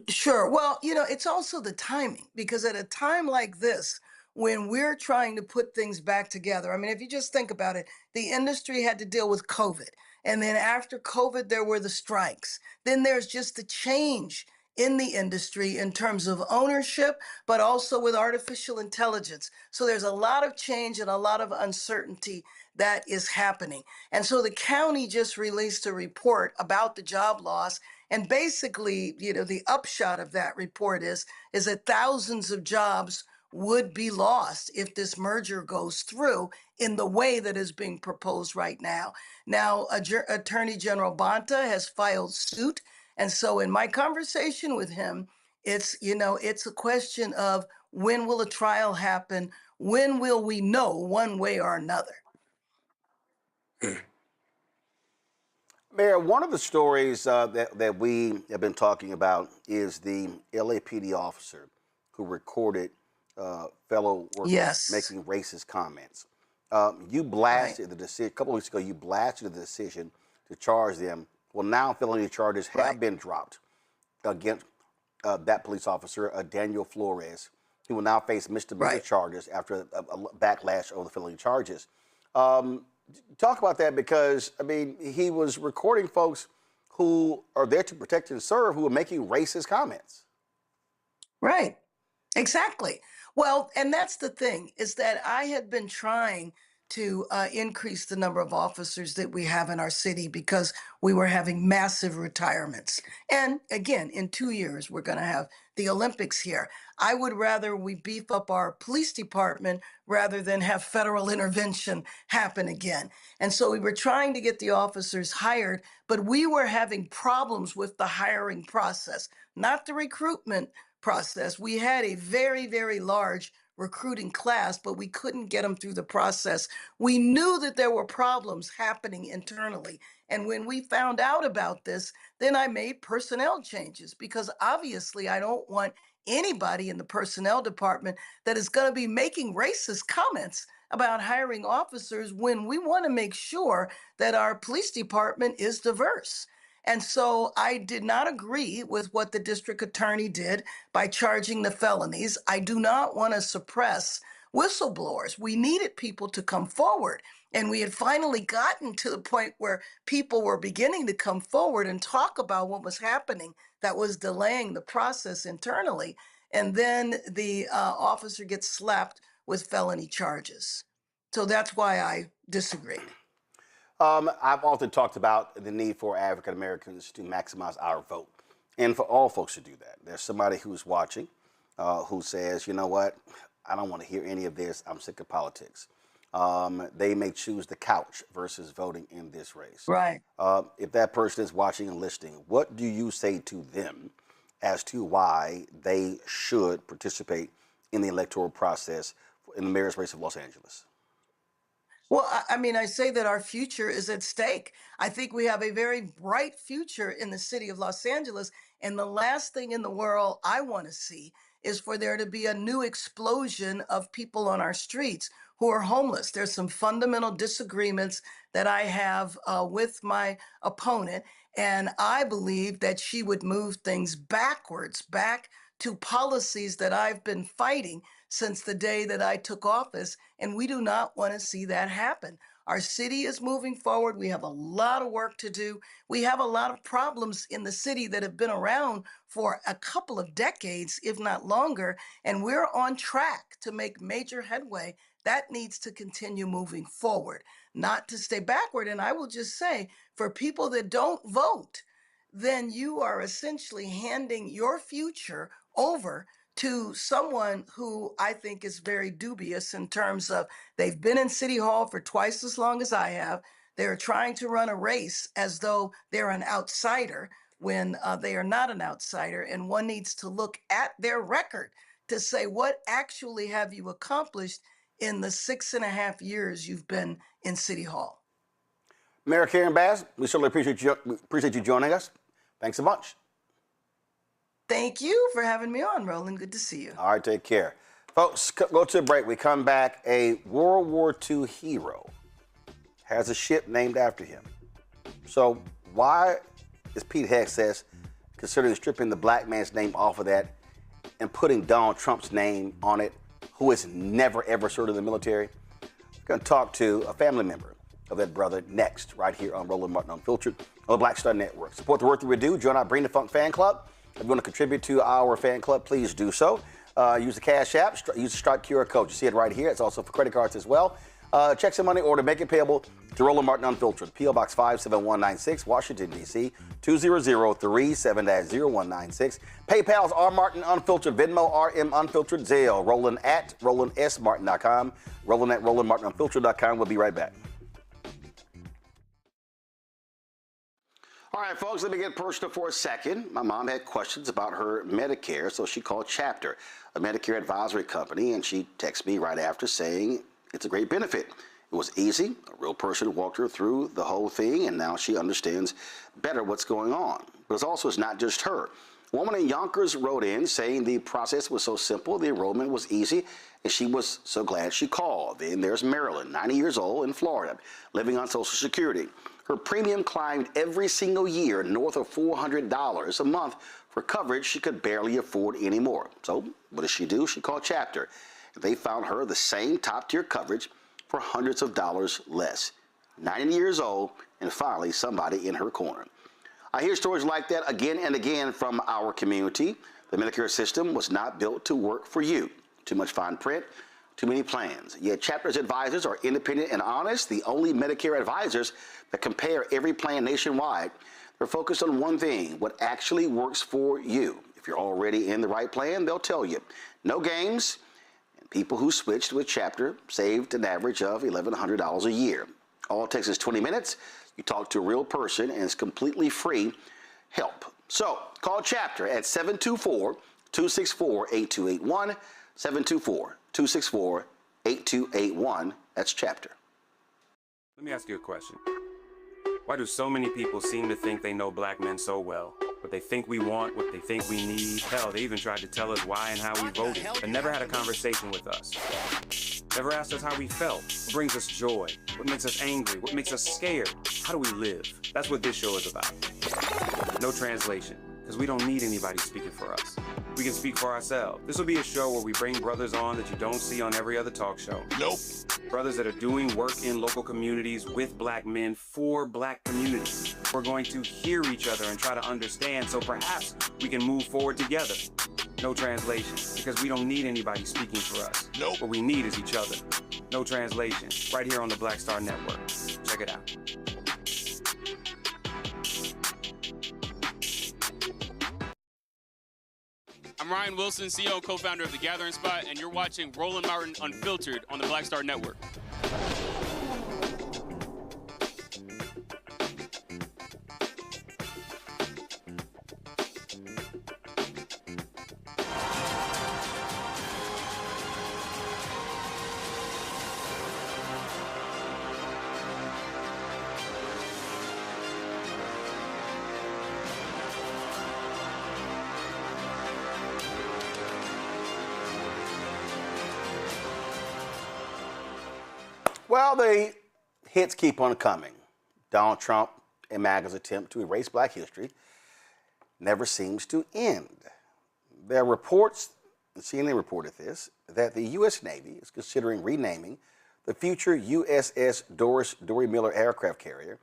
Sure. Well, it's also the timing, because at a time like this, when we're trying to put things back together. I mean, if you just think about it, the industry had to deal with COVID. And then after COVID, there were the strikes. Then there's just the change in the industry in terms of ownership, but also with artificial intelligence. So there's a lot of change and a lot of uncertainty that is happening. And so the county just released a report about the job loss. And basically, the upshot of that report is that thousands of jobs would be lost if this merger goes through in the way that is being proposed right now. Now, Attorney General Bonta has filed suit. And so in my conversation with him, it's a question of when will a trial happen? When will we know one way or another? Mayor, one of the stories that we have been talking about is the LAPD officer who recorded fellow workers making racist comments. You blasted the decision, a couple of weeks ago, you blasted the decision to charge them. Well, now felony charges have been dropped against that police officer, Daniel Flores. He will now face misdemeanor charges after a backlash over the felony charges. Talk about that, because, I mean, he was recording folks who are there to protect and serve who are making racist comments. Right. Exactly. Well, and that's the thing, is that I had been trying to increase the number of officers that we have in our city because we were having massive retirements. And again, in 2 years, we're going to have the Olympics here. I would rather we beef up our police department rather than have federal intervention happen again. And so we were trying to get the officers hired, but we were having problems with the hiring process, not the recruitment process. We had a very, very large recruiting class, but we couldn't get them through the process. We knew that there were problems happening internally. And when we found out about this, then I made personnel changes, because obviously I don't want anybody in the personnel department that is going to be making racist comments about hiring officers when we want to make sure that our police department is diverse. And so I did not agree with what the district attorney did by charging the felonies. I do not want to suppress whistleblowers. We needed people to come forward. And we had finally gotten to the point where people were beginning to come forward and talk about what was happening that was delaying the process internally. And then the officer gets slapped with felony charges. So that's why I disagreed. I've often talked about the need for African Americans to maximize our vote, and for all folks to do that. There's somebody who's watching who says, you know what, I don't want to hear any of this. I'm sick of politics. They may choose the couch versus voting in this race. Right. If that person is watching and listening, what do you say to them as to why they should participate in the electoral process in the mayor's race of Los Angeles? Well, I mean, I say that our future is at stake. I think we have a very bright future in the city of Los Angeles. And the last thing in the world I want to see is for there to be a new explosion of people on our streets who are homeless. There's some fundamental disagreements that I have with my opponent. And I believe that she would move things backwards, back to policies that I've been fighting since the day that I took office, and we do not want to see that happen. Our city is moving forward. We have a lot of work to do. We have a lot of problems in the city that have been around for a couple of decades, if not longer, and we're on track to make major headway. That needs to continue moving forward, not to stay backward. And I will just say, for people that don't vote, then you are essentially handing your future over to someone who I think is very dubious in terms of they've been in City Hall for twice as long as I have. They're trying to run a race as though they're an outsider when they are not an outsider. And one needs to look at their record to say, what actually have you accomplished in the 6.5 years you've been in City Hall? Mayor Karen Bass, we certainly appreciate you joining us. Thanks so much. Thank you for having me on, Roland. Good to see you. All right, take care. Folks, go to a break. We come back. A World War II hero has a ship named after him. So why is Pete Hegseth considering stripping the black man's name off of that and putting Donald Trump's name on it? who has never, ever served in the military? We're going to talk to a family member of that brother next, right here on Roland Martin Unfiltered on the Black Star Network. Support the work that we do. Join our Bring the Funk fan club. If you want to contribute to our fan club, please do so. Use the Cash App. Use the Stripe QR code. You see it right here. It's also for credit cards as well. Check some money order. Make it payable to Roland Martin Unfiltered. P.O. Box 57196, Washington, D.C. 20037-0196. PayPal's R Martin Unfiltered. Venmo RM Unfiltered. Zelle. Roland at RolandSMartin.com. Roland at RolandMartinUnfiltered.com. We'll be right back. All right, folks, let me get personal for a second. My mom had questions about her Medicare, so she called Chapter, a Medicare advisory company, and she texted me right after saying it's a great benefit. It was easy. A real person walked her through the whole thing, and now she understands better what's going on. But it's not just her. A woman in Yonkers wrote in saying the process was so simple, the enrollment was easy, and she was so glad she called. Then there's Marilyn, 90 years old, in Florida, living on Social Security. Her premium climbed every single year north of $400 a month for coverage she could barely afford anymore. So what does she do? She called Chapter. They found her the same top-tier coverage for hundreds of dollars less. 90 years old, and finally somebody in her corner. I hear stories like that again and again from our community. The Medicare system was not built to work for you. Too much fine print, too many plans. Yet Chapter's advisors are independent and honest, the only Medicare advisors that compare every plan nationwide. They're focused on one thing, what actually works for you. If you're already in the right plan, they'll tell you. No games. And people who switched with Chapter saved an average of $1,100 a year. All it takes is 20 minutes. You talk to a real person, and it's completely free help. So call Chapter at 724-264-8281, 724-264-8281. That's Chapter. Let me ask you a question. Why do so many people seem to think they know black men so well? What they think we want, what they think we need. Hell, they even tried to tell us why and how we voted, but never had a conversation with us. Never asked us how we felt, what brings us joy, what makes us angry, what makes us scared. How do we live? That's what this show is about. No translation, because we don't need anybody speaking for us. We can speak for ourselves. This will be a show where we bring brothers on that you don't see on every other talk show. Nope. Brothers that are doing work in local communities with black men for black communities. We're going to hear each other and try to understand so perhaps we can move forward together. No translation, because we don't need anybody speaking for us. Nope. What we need is each other. No translation, right here on the Black Star Network. Check it out. I'm Ryan Wilson, CEO and co-founder of The Gathering Spot, and you're watching Roland Martin Unfiltered on the Black Star Network. Well, the hits keep on coming. Donald Trump and MAGA's attempt to erase black history never seems to end. There are reports, and CNN reported this, that the U.S. Navy is considering renaming the future USS Doris Miller aircraft carrier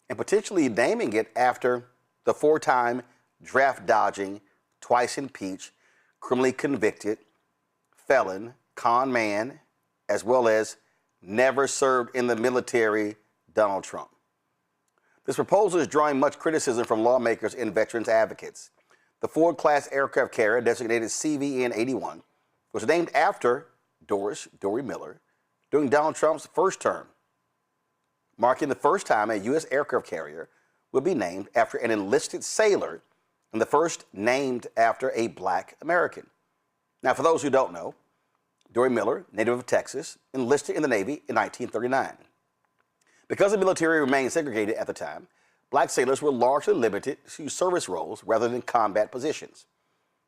and potentially naming it after the four-time draft-dodging, twice impeached, criminally convicted felon, con man, as well as never served in the military, Donald Trump. This proposal is drawing much criticism from lawmakers and veterans advocates. The Ford-class aircraft carrier, designated CVN-81, was named after Doris Miller during Donald Trump's first term, marking the first time a U.S. aircraft carrier will be named after an enlisted sailor and the first named after a black American. Now, for those who don't know, Doris Miller, native of Texas, enlisted in the Navy in 1939. Because the military remained segregated at the time, black sailors were largely limited to service roles rather than combat positions.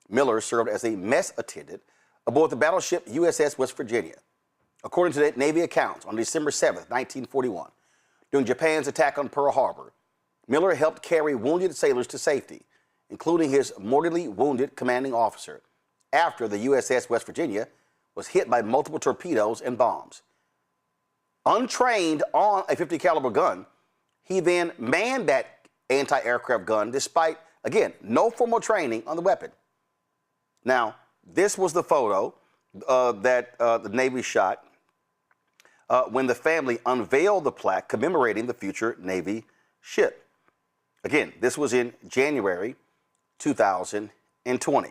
Miller served as a mess attendant aboard the battleship USS West Virginia. According to the Navy accounts, on December 7, 1941, during Japan's attack on Pearl Harbor, Miller helped carry wounded sailors to safety, including his mortally wounded commanding officer, after the USS West Virginia was hit by multiple torpedoes and bombs. Untrained on a .50 caliber gun, he then manned that anti-aircraft gun despite, again, no formal training on the weapon. Now, this was the photo that the Navy shot when the family unveiled the plaque commemorating the future Navy ship. Again, this was in January 2020.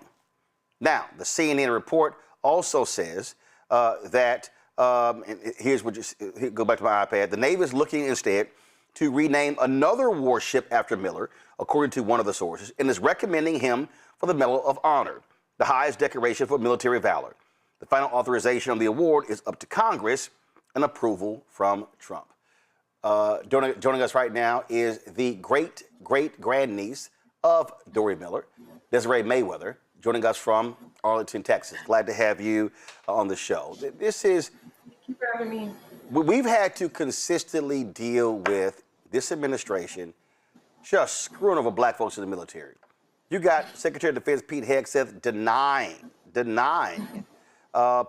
Now, the CNN report also says that, and here's what go back to my iPad, the Navy is looking instead to rename another warship after Miller, according to one of the sources, and is recommending him for the Medal of Honor, the highest decoration for military valor. The final authorization of the award is up to Congress and approval from Trump. Joining us right now is the great-great-grandniece of Doris Miller, Desiree Mayweather, joining us from Arlington, Texas. Glad to have you on the show. This is... Thank you for having me. We've had to consistently deal with this administration just screwing over black folks in the military. You got Secretary of Defense Pete Hegseth denying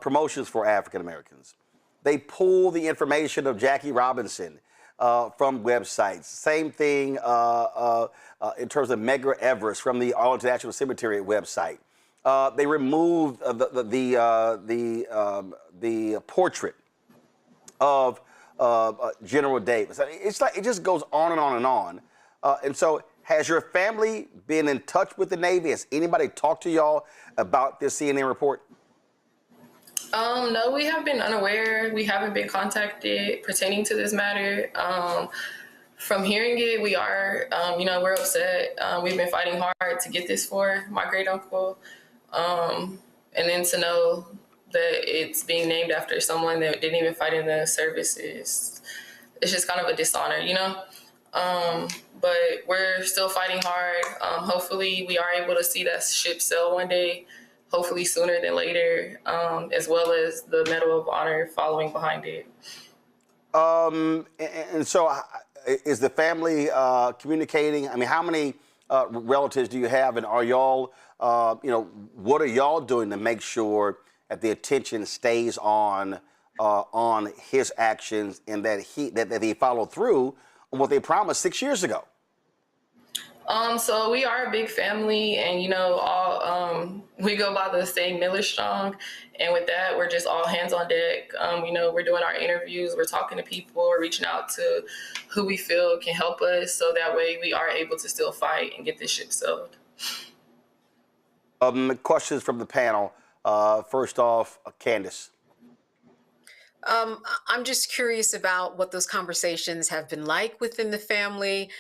promotions for African Americans. They pull the information of Jackie Robinson from websites. Same thing in terms of Medgar Evers from the Arlington National Cemetery website. They removed the portrait of General Davis. It's like it just goes on and on and on. And so, has your family been in touch with the Navy? Has anybody talked to y'all about this CNN report? No, we have been unaware. We haven't been contacted pertaining to this matter. From hearing it, we are, we're upset. We've been fighting hard to get this for my great uncle. And then to know that it's being named after someone that didn't even fight in the services, it's just kind of a dishonor, but we're still fighting hard. Hopefully we are able to see that ship sail one day, hopefully sooner than later, as well as the Medal of Honor following behind it. And so is the family communicating? I mean, how many relatives do you have, and are y'all, what are y'all doing to make sure that the attention stays on his actions and that he followed through on what they promised 6 years ago? So we are a big family, and we go by the saying Miller Strong, and with that, we're just all hands on deck. We're doing our interviews, we're talking to people, we're reaching out to who we feel can help us, so that way we are able to still fight and get this ship sailed. Questions from the panel. First off, Candace. I'm just curious about what those conversations have been like within the family,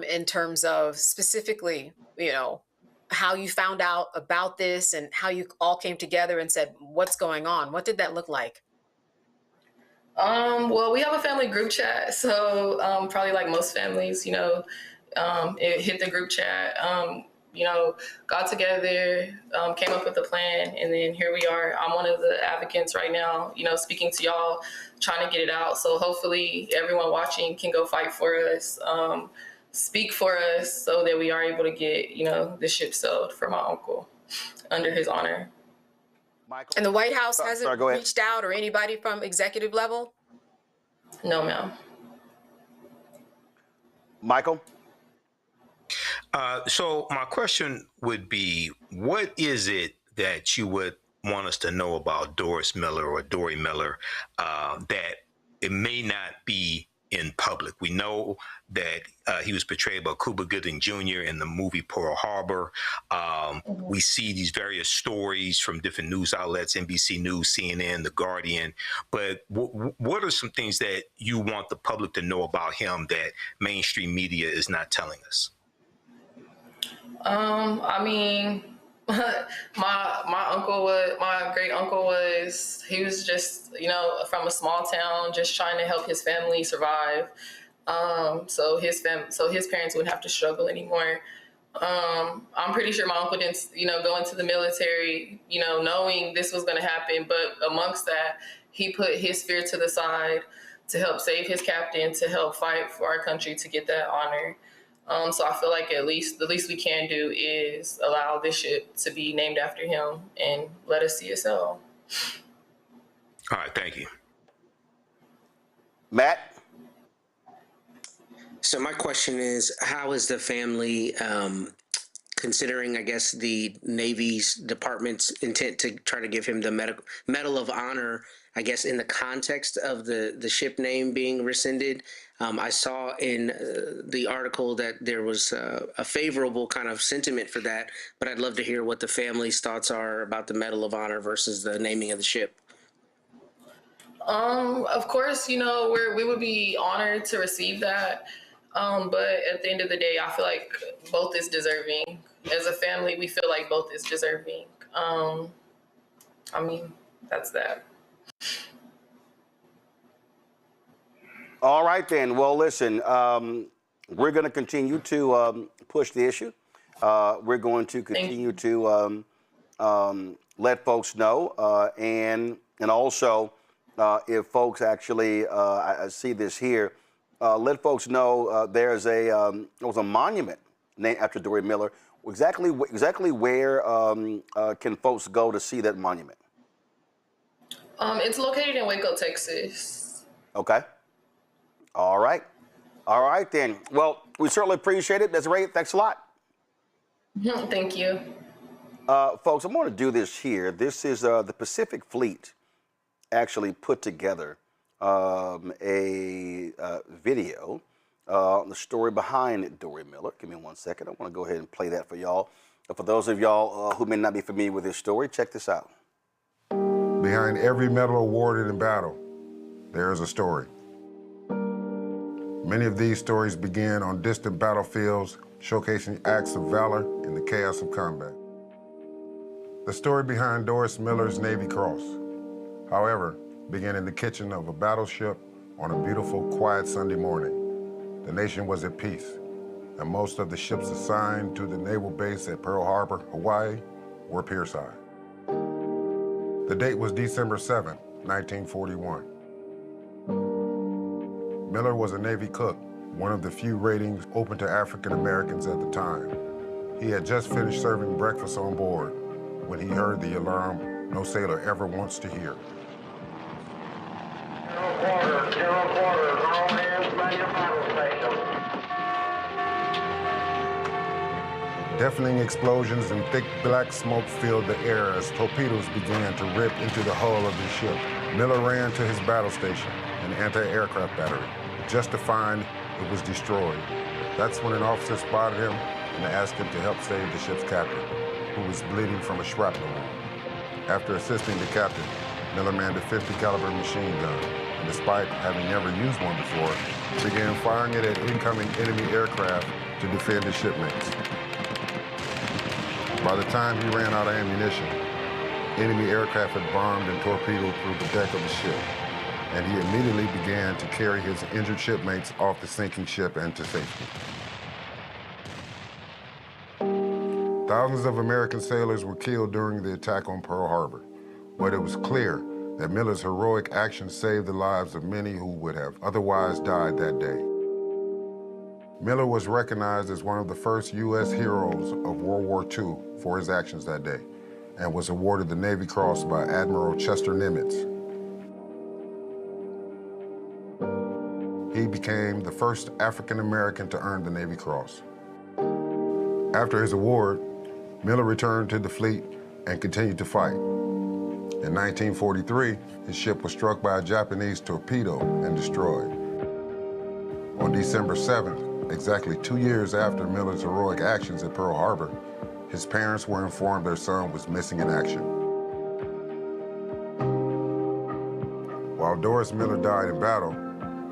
in terms of specifically, how you found out about this and how you all came together and said, what's going on? What did that look like? Well, we have a family group chat. So probably like most families, it hit the group chat. Got together, came up with a plan, and then here we are. I'm one of the advocates right now, speaking to y'all, trying to get it out. So hopefully everyone watching can go fight for us, speak for us, so that we are able to get, the ship sailed for my uncle under his honor. Michael? And the White House hasn't reached out, or anybody from executive level? No, ma'am. Michael? So my question would be, what is it that you would want us to know about Doris Miller or Dory Miller that it may not be in public? We know that he was portrayed by Cuba Gooding Jr. in the movie Pearl Harbor. We see these various stories from different news outlets, NBC News, CNN, The Guardian. But what are some things that you want the public to know about him that mainstream media is not telling us? My great uncle was, he was just, from a small town, just trying to help his family survive. So his parents wouldn't have to struggle anymore. I'm pretty sure my uncle didn't, go into the military, knowing this was going to happen. But amongst that, he put his fear to the side to help save his captain, to help fight for our country, to get that honor. So I feel like the least we can do is allow this ship to be named after him and let us see it sail. All right, thank you. Matt? So my question is, how is the family considering, I guess, the Navy's department's intent to try to give him the Medal of Honor, I guess, in the context of the ship name being rescinded? I saw in the article that there was a favorable kind of sentiment for that, but I'd love to hear what the family's thoughts are about the Medal of Honor versus the naming of the ship. Of course, you know, we would be honored to receive that. But at the end of the day, I feel like both is deserving. As a family, we feel like both is deserving. I mean, that's that. All right, then. Well, listen, we're going to continue to push the issue. We're going to continue to let folks know. And also, if folks actually, I see this here, let folks know there was a monument named after Doris Miller. Exactly where can folks go to see that monument? It's located in Waco, Texas. Okay. All right. All right, then. Well, we certainly appreciate it. Desiree, thanks a lot. Thank you. Folks, I'm going to do this here. This is the Pacific Fleet actually put together a video, the story behind Doris Miller. Give me 1 second. I want to go ahead and play that for y'all. For those of y'all who may not be familiar with this story, check this out. Behind every medal awarded in battle, there is a story. Many of these stories begin on distant battlefields, showcasing acts of valor in the chaos of combat. The story behind Doris Miller's Navy Cross, however, began in the kitchen of a battleship on a beautiful, quiet Sunday morning. The nation was at peace, and most of the ships assigned to the naval base at Pearl Harbor, Hawaii, were pierside. The date was December 7, 1941. Miller was a Navy cook, one of the few ratings open to African Americans at the time. He had just finished serving breakfast on board when he heard the alarm no sailor ever wants to hear. Zero quarter, all hands man your battle station. Deafening explosions and thick black smoke filled the air as torpedoes began to rip into the hull of the ship. Miller ran to his battle station, an anti-aircraft battery, just to find it was destroyed. That's when an officer spotted him and asked him to help save the ship's captain, who was bleeding from a shrapnel wound. After assisting the captain, Miller manned a .50 caliber machine gun, and despite having never used one before, began firing it at incoming enemy aircraft to defend his shipmates. By the time he ran out of ammunition, enemy aircraft had bombed and torpedoed through the deck of the ship, and he immediately began to carry his injured shipmates off the sinking ship and to safety. Thousands of American sailors were killed during the attack on Pearl Harbor, but it was clear that Miller's heroic actions saved the lives of many who would have otherwise died that day. Miller was recognized as one of the first U.S. heroes of World War II for his actions that day, and was awarded the Navy Cross by Admiral Chester Nimitz. He became the first African American to earn the Navy Cross. After his award, Miller returned to the fleet and continued to fight. In 1943, his ship was struck by a Japanese torpedo and destroyed. On December 7th, exactly 2 years after Miller's heroic actions at Pearl Harbor, his parents were informed their son was missing in action. While Doris Miller died in battle,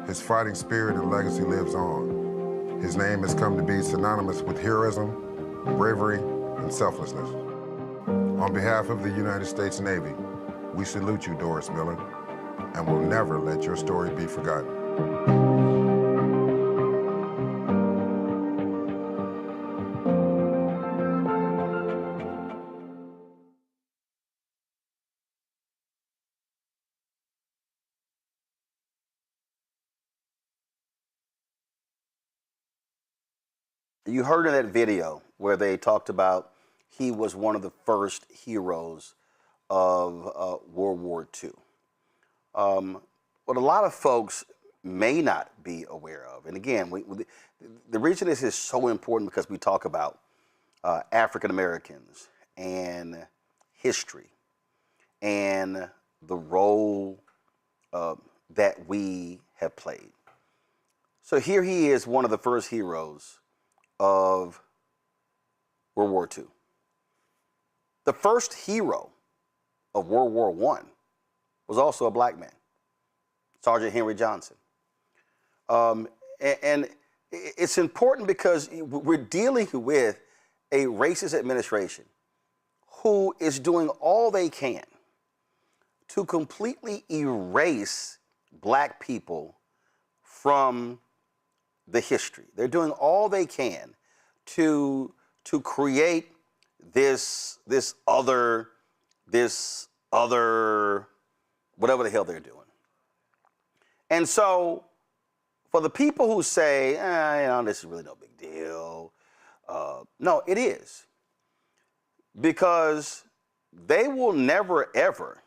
his fighting spirit and legacy lives on. His name has come to be synonymous with heroism, bravery, and selflessness. On behalf of the United States Navy, we salute you, Doris Miller, and will never let your story be forgotten. You heard in that video where they talked about he was one of the first heroes of World War II. what a lot of folks may not be aware of, and again, the reason this is so important because we talk about African Americans and history and the role that we have played. So here he is, one of the first heroes of World War II. The first hero of World War I was also a black man, Sergeant Henry Johnson. And it's important because we're dealing with a racist administration who is doing all they can to completely erase black people from the history. They're doing all they can to create this other, whatever the hell they're doing. And so, for the people who say, this is really no big deal, no, it is. Because they will never, ever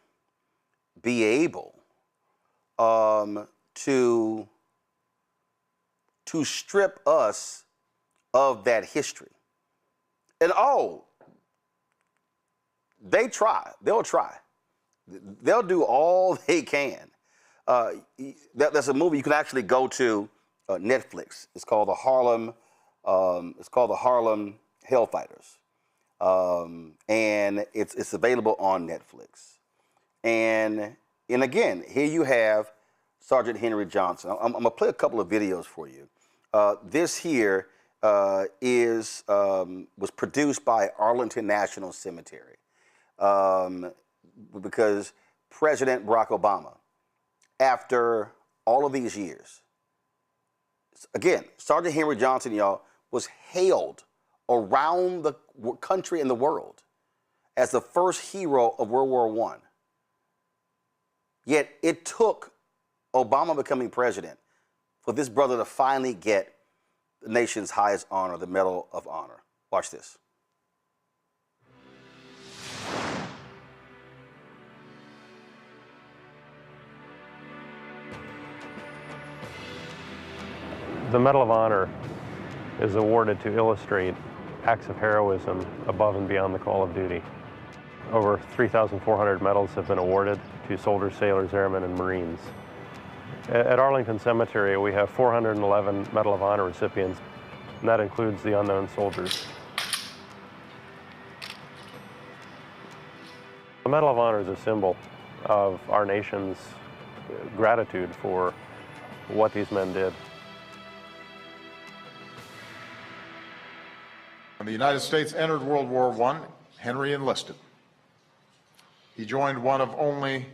be able to strip us of that history. And they'll try. They'll do all they can. There's a movie you can actually go to Netflix. It's called the Harlem Hellfighters, and it's available on Netflix. And again, here you have Sergeant Henry Johnson. I'm gonna play a couple of videos for you. This here was produced by Arlington National Cemetery because President Barack Obama, after all of these years, again, Sergeant Henry Johnson, y'all, was hailed around the country and the world as the first hero of World War I. Yet it took Obama becoming president for this brother to finally get the nation's highest honor, the Medal of Honor. Watch this. The Medal of Honor is awarded to illustrate acts of heroism above and beyond the call of duty. Over 3,400 medals have been awarded to soldiers, sailors, airmen, and Marines. At Arlington Cemetery, we have 411 Medal of Honor recipients, and that includes the unknown soldiers. The Medal of Honor is a symbol of our nation's gratitude for what these men did. When the United States entered World War I, Henry enlisted. He joined one of only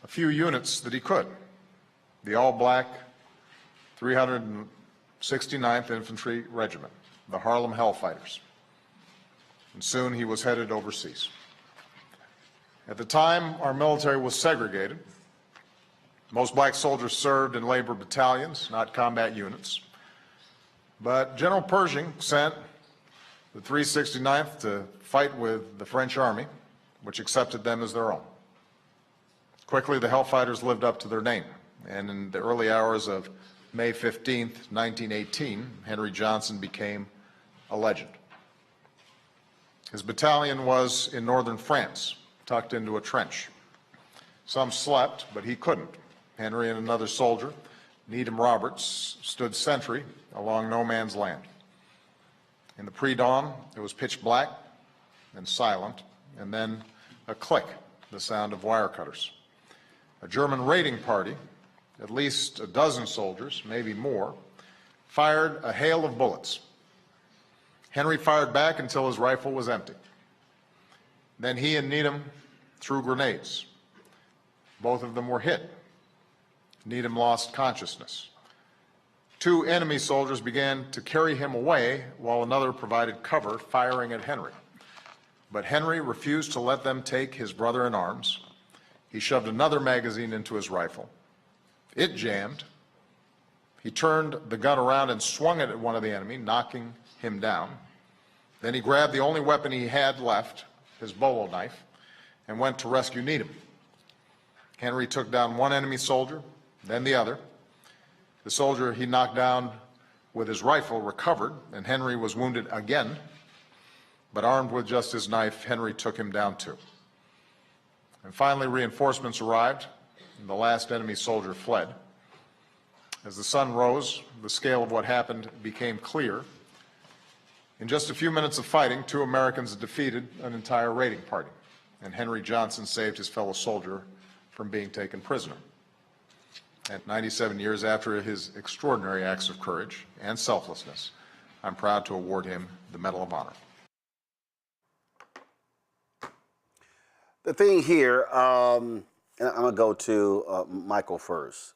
a few units that he could, the all-black 369th Infantry Regiment, the Harlem Hellfighters. And soon he was headed overseas. At the time, our military was segregated. Most black soldiers served in labor battalions, not combat units. But General Pershing sent the 369th to fight with the French Army, which accepted them as their own. Quickly, the Hellfighters lived up to their name, and in the early hours of May 15th, 1918, Henry Johnson became a legend. His battalion was in northern France, tucked into a trench. Some slept, but he couldn't. Henry and another soldier, Needham Roberts, stood sentry along no man's land. In the pre-dawn, it was pitch black and silent, and then a click, the sound of wire cutters. A German raiding party, at least a dozen soldiers, maybe more, fired a hail of bullets. Henry fired back until his rifle was empty. Then he and Needham threw grenades. Both of them were hit. Needham lost consciousness. Two enemy soldiers began to carry him away while another provided cover, firing at Henry. But Henry refused to let them take his brother in arms. He shoved another magazine into his rifle. It jammed. He turned the gun around and swung it at one of the enemy, knocking him down. Then he grabbed the only weapon he had left, his bolo knife, and went to rescue Needham. Henry took down one enemy soldier, then the other. The soldier he knocked down with his rifle recovered, and Henry was wounded again. But armed with just his knife, Henry took him down too. And finally, reinforcements arrived, and the last enemy soldier fled. As the sun rose, the scale of what happened became clear. In just a few minutes of fighting, 2 Americans defeated an entire raiding party, and Henry Johnson saved his fellow soldier from being taken prisoner. And 97 years after his extraordinary acts of courage and selflessness, I'm proud to award him the Medal of Honor. The thing here, and I'm going to go to Michael first.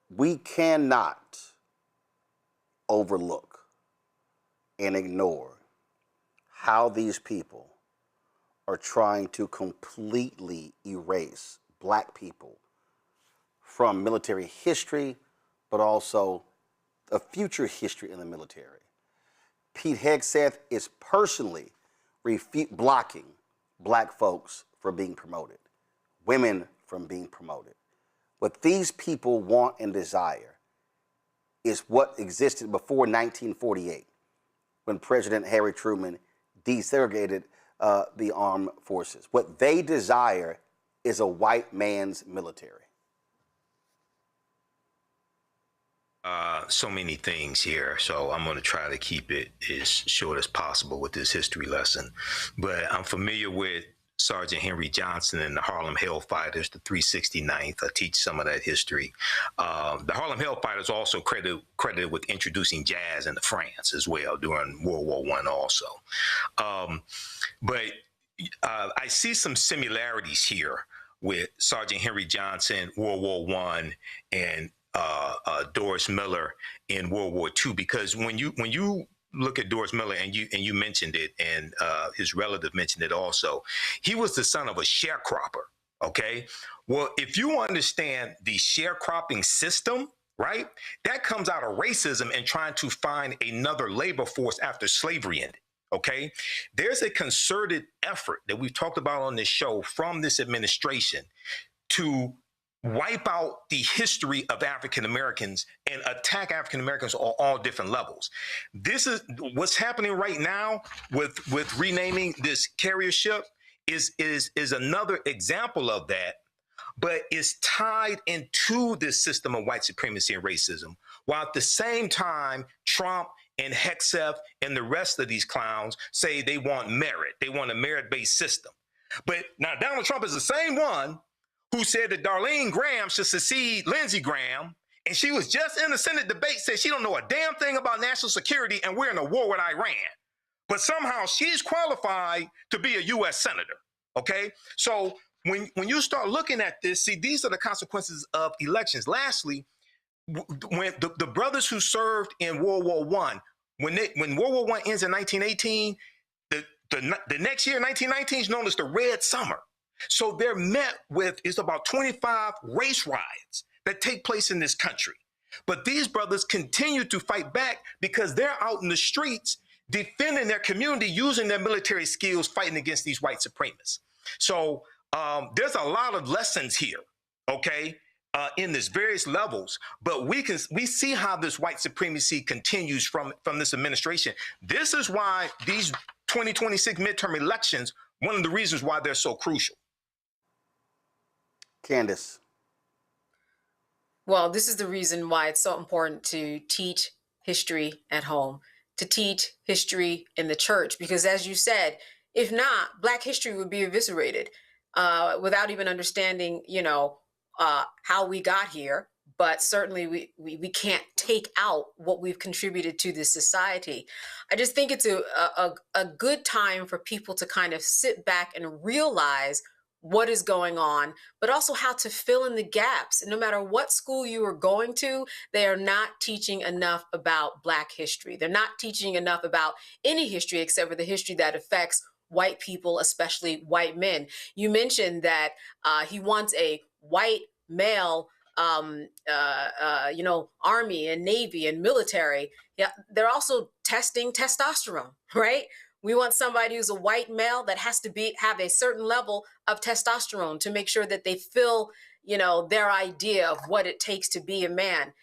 We cannot overlook and ignore how these people are trying to completely erase black people from military history, but also the future history in the military. Pete Hegseth is personally blocking black folks from being promoted, women from being promoted. What these people want and desire is what existed before 1948, when President Harry Truman desegregated the armed forces. What they desire is a white man's military. So many things here, so I'm going to try to keep it as short as possible with this history lesson. But I'm familiar with Sergeant Henry Johnson and the Harlem Hellfighters, the 369th. I teach some of that history. The Harlem Hellfighters also credited with introducing jazz into France as well during World War I also. But I see some similarities here with Sergeant Henry Johnson, World War I, and Doris Miller in World War II, because when you look at Doris Miller, and you mentioned it, and his relative mentioned it also, he was the son of a sharecropper. Okay, well, if you understand the sharecropping system, right, that comes out of racism and trying to find another labor force after slavery ended. Okay, there's a concerted effort that we've talked about on this show from this administration to wipe out the history of African Americans and attack African Americans on all different levels. This is what's happening right now with renaming this carrier ship is another example of that, but it's tied into this system of white supremacy and racism, while at the same time Trump and Hegseth and the rest of these clowns say they want merit. They want a merit-based system. But now Donald Trump is the same one who said that Darlene Graham should succeed Lindsey Graham, and she was just in the Senate debate, said she don't know a damn thing about national security, and we're in a war with Iran. But somehow she's qualified to be a U.S. senator, okay? So when you start looking at this, see, these are the consequences of elections. Lastly, when the brothers who served in World War I, when World War I ends in 1918, the next year, 1919, is known as the Red Summer. So they're met with is about 25 race riots that take place in this country. But these brothers continue to fight back because they're out in the streets defending their community, using their military skills, fighting against these white supremacists. So there's a lot of lessons here, okay, in this various levels. But we see how this white supremacy continues from this administration. This is why these 2026 midterm elections, one of the reasons why they're so crucial. Candace. Well, this is the reason why it's so important to teach history at home, to teach history in the church, because as you said, if not, Black history would be eviscerated without even understanding, how we got here. But certainly we can't take out what we've contributed to this society. I just think it's a good time for people to kind of sit back and realize what is going on, but also how to fill in the gaps. No matter what school you are going to, they are not teaching enough about Black history. They're not teaching enough about any history except for the history that affects white people, especially white men. You mentioned that he wants a white male Army and Navy and military. Yeah, they're also testing testosterone, right? We want somebody who's a white male that has to have a certain level of testosterone to make sure that they fill, their idea of what it takes to be a man.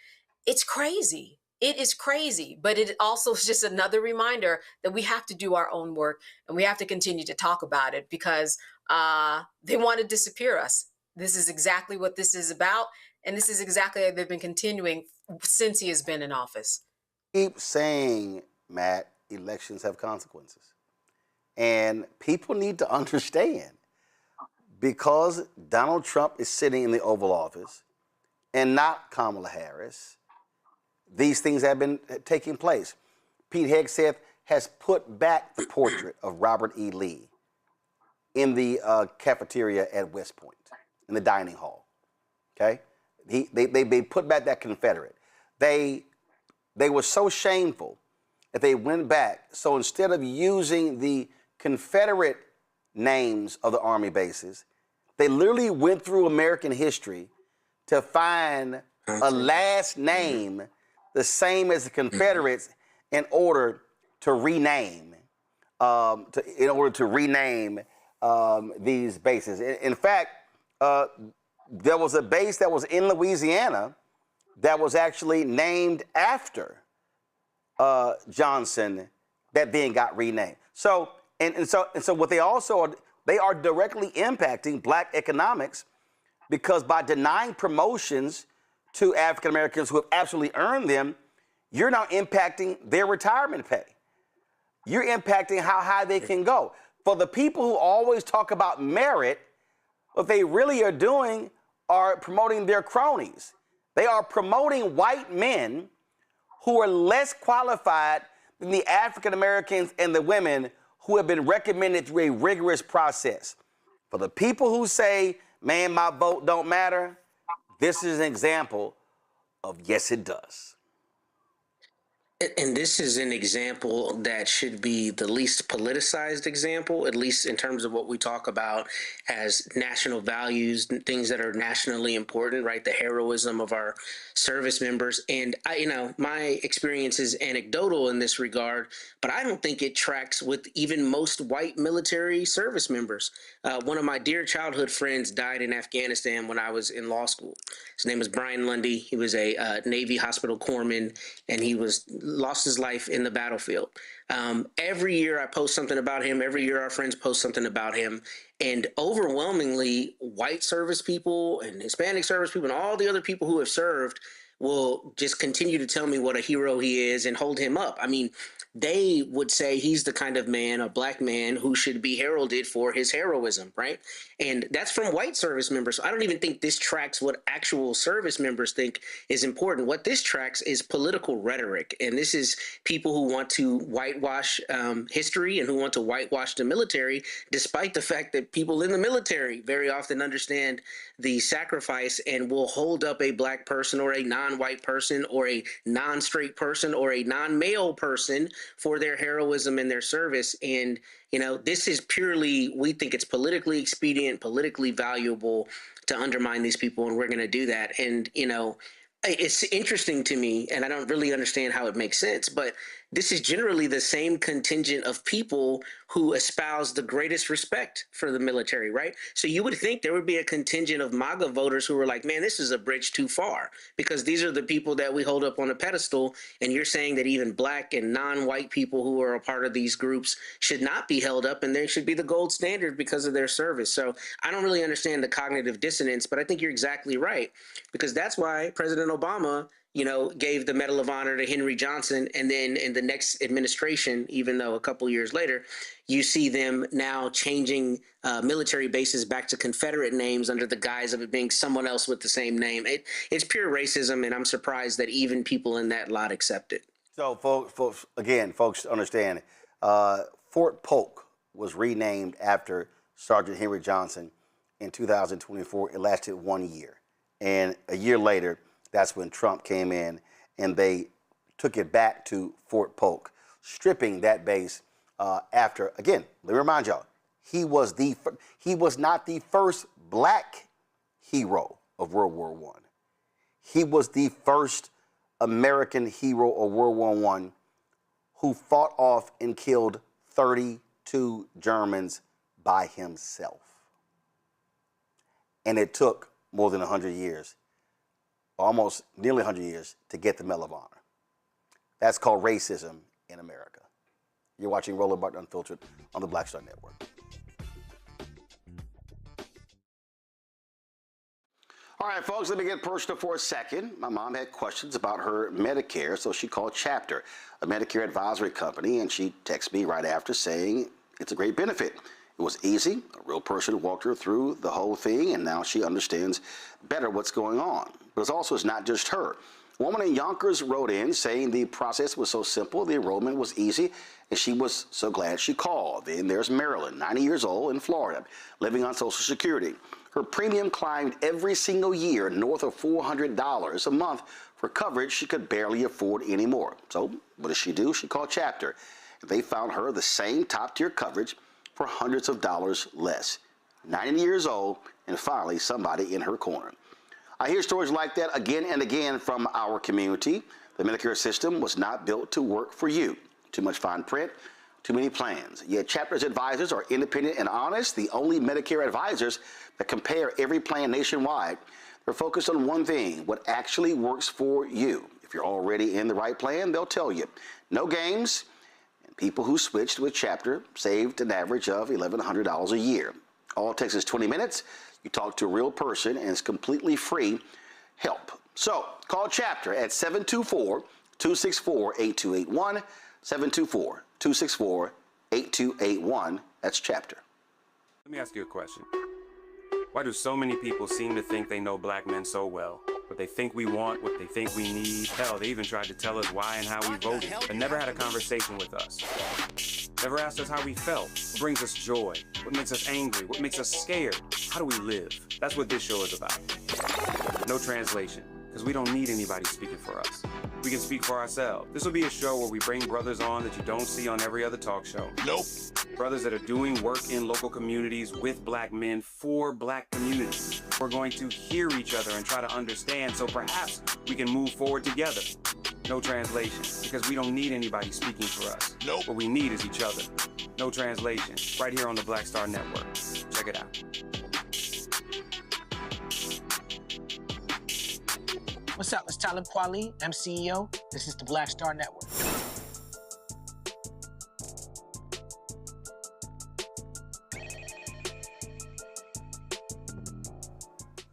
It's crazy. It is crazy, but it also is just another reminder that we have to do our own work and we have to continue to talk about it because they want to disappear us. This is exactly what this is about. And this is exactly how they've been continuing since he has been in office. Keep saying, Matt, elections have consequences. And people need to understand, because Donald Trump is sitting in the Oval Office and not Kamala Harris, these things have been taking place. Pete Hegseth has put back the portrait of Robert E. Lee in the cafeteria at West Point, in the dining hall. Okay? They put back that Confederate. They were so shameful that they went back. So instead of using the Confederate names of the Army bases, they literally went through American history to find a last name the same as the Confederates in order to rename, these bases. In fact, there was a base that was in Louisiana that was actually named after Johnson that then got renamed. So what they are directly impacting black economics, because by denying promotions to African Americans who have absolutely earned them, you're now impacting their retirement pay. You're impacting how high they can go. For the people who always talk about merit, what they really are doing are promoting their cronies. They are promoting white men who are less qualified than the African Americans and the women who have been recommended through a rigorous process. For the people who say, man, my vote don't matter, this is an example of yes, it does. And this is an example that should be the least politicized example, at least in terms of what we talk about as national values, things that are nationally important, right? The heroism of our service members. And my experience is anecdotal in this regard, but I don't think it tracks with even most white military service members. One of my dear childhood friends died in Afghanistan when I was in law school. His name was Brian Lundy. He was a Navy hospital corpsman, and he lost his life in the battlefield. Every year I post something about him. Every year our friends post something about him. And overwhelmingly, white service people and Hispanic service people and all the other people who have served will just continue to tell me what a hero he is and hold him up. I mean, they would say he's the kind of man, a black man, who should be heralded for his heroism, right? And that's from white service members. So I don't even think this tracks what actual service members think is important. What this tracks is political rhetoric. And this is people who want to whitewash history and who want to whitewash the military, despite the fact that people in the military very often understand the sacrifice and will hold up a black person or a non-white person or a non-straight person or a non-male person for their heroism and their service. And, this is purely, we think it's politically expedient, politically valuable to undermine these people, and we're going to do that. And, it's interesting to me, and I don't really understand how it makes sense, but this is generally the same contingent of people who espouse the greatest respect for the military, right? So you would think there would be a contingent of MAGA voters who are like, man, this is a bridge too far, because these are the people that we hold up on a pedestal, and you're saying that even black and non-white people who are a part of these groups should not be held up, and they should be the gold standard because of their service. So I don't really understand the cognitive dissonance, but I think you're exactly right, because that's why President Obama gave the Medal of Honor to Henry Johnson. And then in the next administration, even though a couple years later, you see them now changing military bases back to Confederate names under the guise of it being someone else with the same name. It's pure racism, and I'm surprised that even people in that lot accept it. So, folks understand, Fort Polk was renamed after Sergeant Henry Johnson in 2024. It lasted 1 year. And a year later, that's when Trump came in and they took it back to Fort Polk, stripping that base after, again, let me remind y'all, he was not the first black hero of World War I. He was the first American hero of World War I who fought off and killed 32 Germans by himself. And it took more than 100 years, almost nearly 100 years, to get the Medal of Honor. That's called racism in America. You're watching Roland Martin Unfiltered on the Black Star Network. All right, folks, let me get personal for a second. My mom had questions about her Medicare, so she called Chapter, a Medicare advisory company, and she texted me right after saying it's a great benefit. It was easy. A real person walked her through the whole thing, and now she understands better what's going on. But it's not just her. A woman in Yonkers wrote in saying the process was so simple, the enrollment was easy, and she was so glad she called. Then there's Marilyn, 90 years old, in Florida, living on Social Security. Her premium climbed every single year north of $400 a month for coverage she could barely afford anymore. So what does she do? She called Chapter. They found her the same top-tier coverage for hundreds of dollars less. 90 years old, and finally somebody in her corner. I hear stories like that again and again from our community. The Medicare system was not built to work for you. Too much fine print, too many plans. Yet Chapter's advisors are independent and honest, the only Medicare advisors that compare every plan nationwide. They're focused on one thing, what actually works for you. If you're already in the right plan, they'll tell you. No games. And people who switched with Chapter saved an average of $1,100 a year. All it takes is 20 minutes. You talk to a real person, and it's completely free help. So call Chapter at 724-264-8281, 724-264-8281. That's Chapter. Let me ask you a question. Why do so many people seem to think they know black men so well? What they think we want, what they think we need. Hell, they even tried to tell us why and how we voted, but never had a conversation with us. Never asked us how we felt, what brings us joy, what makes us angry, what makes us scared. How do we live? That's what this show is about. No translation, because we don't need anybody speaking for us. We can speak for ourselves. This will be a show where we bring brothers on that you don't see on every other talk show. Nope. Brothers that are doing work in local communities with black men for black communities. We're going to hear each other and try to understand so perhaps we can move forward together. No translation, because we don't need anybody speaking for us. Nope. What we need is each other. No translation, right here on the Black Star Network. Check it out. What's up? It's Talib Kweli. I'm CEO. This is the Black Star Network.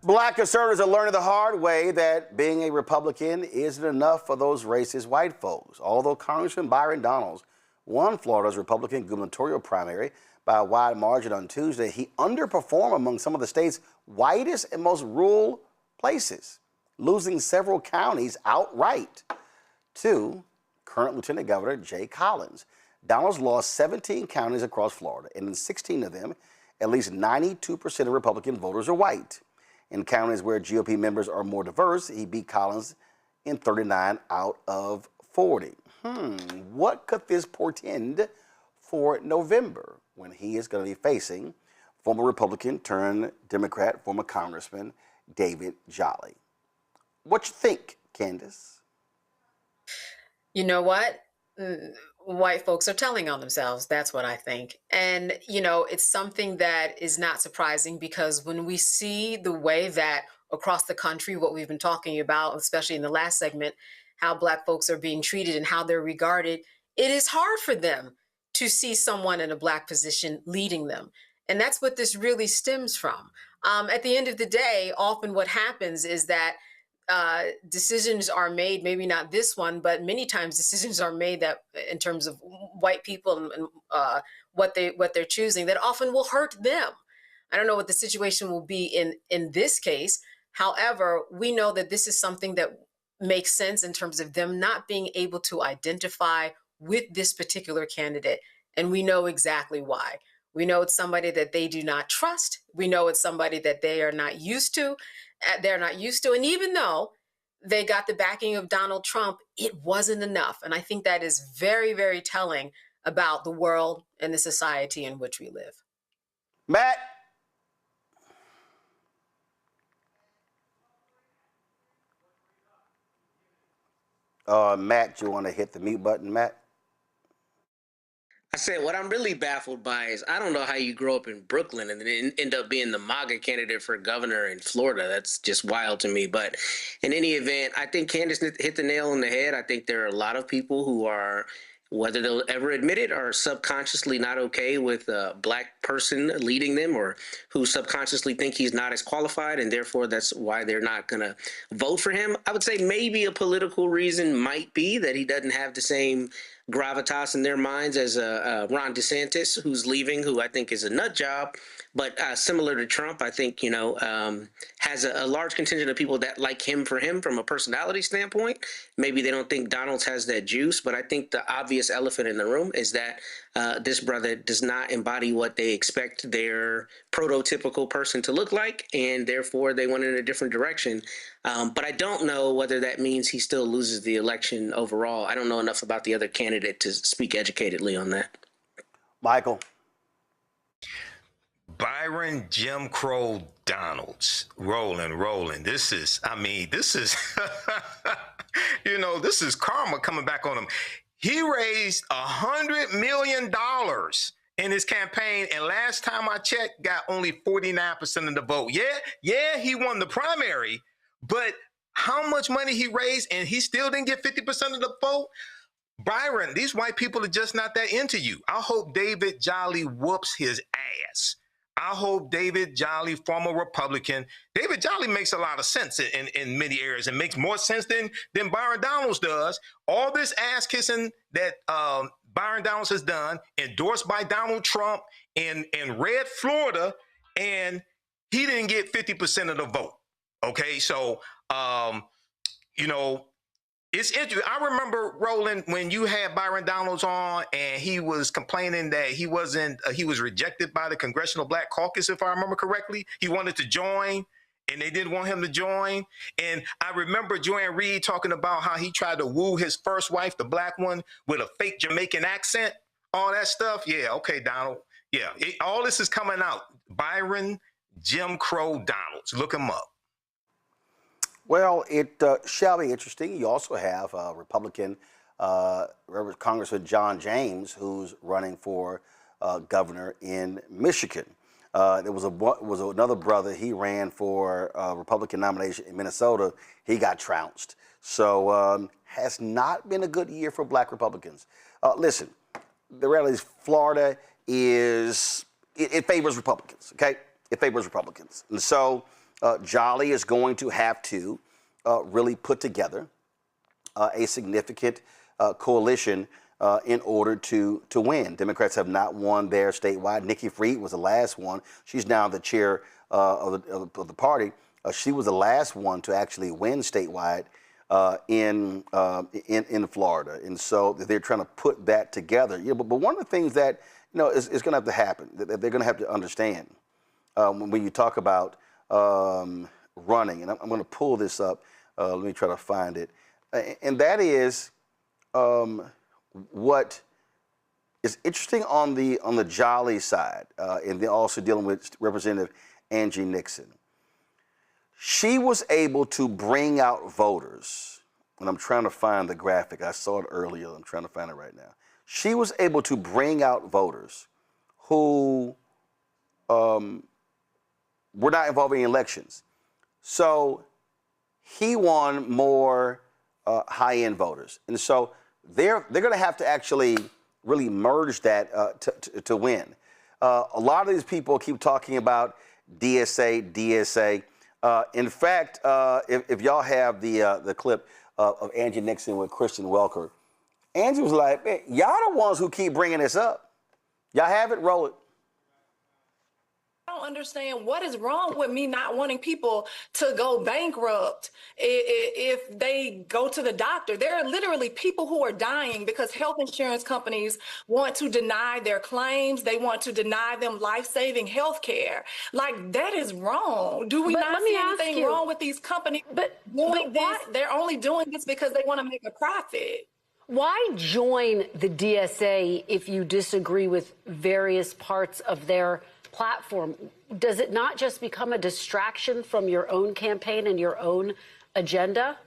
Black conservatives are learning the hard way that being a Republican isn't enough for those racist white folks. Although Congressman Byron Donalds won Florida's Republican gubernatorial primary by a wide margin on Tuesday, he underperformed among some of the state's whitest and most rural places, losing several counties outright to current Lieutenant Governor Jay Collins. Donalds lost 17 counties across Florida, and in 16 of them, at least 92% of Republican voters are white. In counties where GOP members are more diverse, he beat Collins in 39 out of 40. What could this portend for November when he is going to be facing former Republican turned Democrat, former Congressman David Jolly? What you think, Candace? You know what? White folks are telling on themselves. That's what I think. And, it's something that is not surprising because when we see the way that across the country, what we've been talking about, especially in the last segment, how Black folks are being treated and how they're regarded, it is hard for them to see someone in a Black position leading them. And that's what this really stems from. At the end of the day, often what happens is that decisions are made, maybe not this one, but many times decisions are made that in terms of white people and what they're choosing that often will hurt them. I don't know what the situation will be in this case. However, we know that this is something that makes sense in terms of them not being able to identify with this particular candidate. And we know exactly why. We know it's somebody that they do not trust. We know it's somebody that they are not used to. And even though they got the backing of Donald Trump, it wasn't enough. And I think that is very, very telling about the world and the society in which we live. Matt. Matt, you want to hit the mute button, Matt? I said, what I'm really baffled by is I don't know how you grow up in Brooklyn and then end up being the MAGA candidate for governor in Florida. That's just wild to me. But in any event, I think Candace hit the nail on the head. I think there are a lot of people who are, whether they'll ever admit it, are subconsciously not okay with a black person leading them, or who subconsciously think he's not as qualified, and therefore that's why they're not going to vote for him. I would say maybe a political reason might be that he doesn't have the same gravitas in their minds as Ron DeSantis, who's leaving, who I think is a nut job. But similar to Trump, I think, has a large contingent of people that like him from a personality standpoint. Maybe they don't think Donald has that juice, but I think the obvious elephant in the room is that this brother does not embody what they expect their prototypical person to look like, and therefore they went in a different direction. But I don't know whether that means he still loses the election overall. I don't know enough about the other candidate to speak educatedly on that. Michael. Byron Jim Crow Donalds. Roland. This is, this is karma coming back on him. He raised $100 million in his campaign, and last time I checked, got only 49% of the vote. Yeah, he won the primary, but how much money he raised, and he still didn't get 50% of the vote? Byron, these white people are just not that into you. I hope David Jolly whoops his ass. I hope David Jolly, former Republican, David Jolly makes a lot of sense in many areas, and makes more sense than Byron Donalds does. All this ass kissing that Byron Donalds has done, endorsed by Donald Trump in red Florida, and he didn't get 50% of the vote. Okay, so it's interesting. I remember, Roland, when you had Byron Donalds on, and he was complaining that he was rejected by the Congressional Black Caucus, if I remember correctly. He wanted to join, and they didn't want him to join. And I remember Joanne Reed talking about how he tried to woo his first wife, the black one, with a fake Jamaican accent, all that stuff. Yeah, okay, Donald. Yeah, all this is coming out. Byron Jim Crow Donalds. Look him up. Well, it shall be interesting. You also have Republican Congressman John James, who's running for governor in Michigan. There was another brother. He ran for a Republican nomination in Minnesota. He got trounced. So has not been a good year for black Republicans. Listen, the reality is Florida it favors Republicans, okay? It favors Republicans. And so Jolly is going to have to really put together a significant coalition in order to win. Democrats have not won there statewide. Nikki Fried was the last one. She's now the chair of the party. She was the last one to actually win statewide in Florida, and so they're trying to put that together. Yeah, but one of the things that is going to have to happen, that they're going to have to understand when you talk about running, and I'm going to pull this up. Let me try to find it, and that is what is interesting on the Jolly side, and then also dealing with Representative Angie Nixon. She was able to bring out voters, and I'm trying to find the graphic. I saw it earlier. I'm trying to find it right now. She was able to bring out voters who were not involved in elections. So he won more high-end voters. And so they're going to have to actually really merge that to win. A lot of these people keep talking about DSA. In fact, if y'all have the clip of Angie Nixon with Christian Welker, Angie was like, man, y'all the ones who keep bringing this up. Y'all have it? Roll it. I don't understand what is wrong with me not wanting people to go bankrupt if they go to the doctor. There are literally people who are dying because health insurance companies want to deny their claims. They want to deny them life-saving health care. Like, that is wrong. Do we not see anything wrong with these companies doing this? They're only doing this because they want to make a profit. Why join the DSA if you disagree with various parts of their platform? Does it not just become a distraction from your own campaign and your own agenda?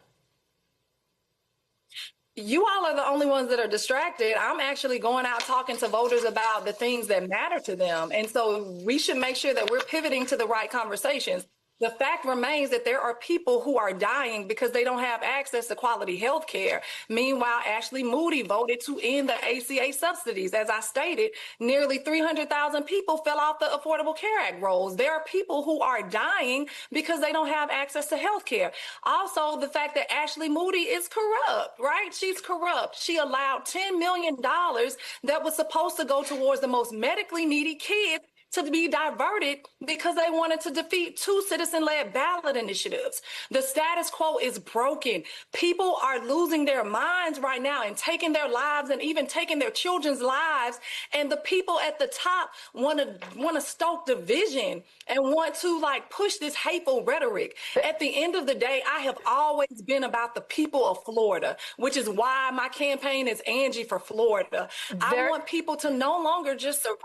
You all are the only ones that are distracted. I'm actually going out talking to voters about the things that matter to them. And so we should make sure that we're pivoting to the right conversations. The fact remains that there are people who are dying because they don't have access to quality health care. Meanwhile, Ashley Moody voted to end the ACA subsidies. As I stated, nearly 300,000 people fell off the Affordable Care Act rolls. There are people who are dying because they don't have access to health care. Also, the fact that Ashley Moody is corrupt, right? She's corrupt. She allowed $10 million that was supposed to go towards the most medically needy kids to be diverted because they wanted to defeat 2 citizen-led ballot initiatives. The status quo is broken. People are losing their minds right now and taking their lives and even taking their children's lives. And the people at the top want to stoke division and want to push this hateful rhetoric. At the end of the day, I have always been about the people of Florida, which is why my campaign is Angie for Florida. I want people to no longer just survive.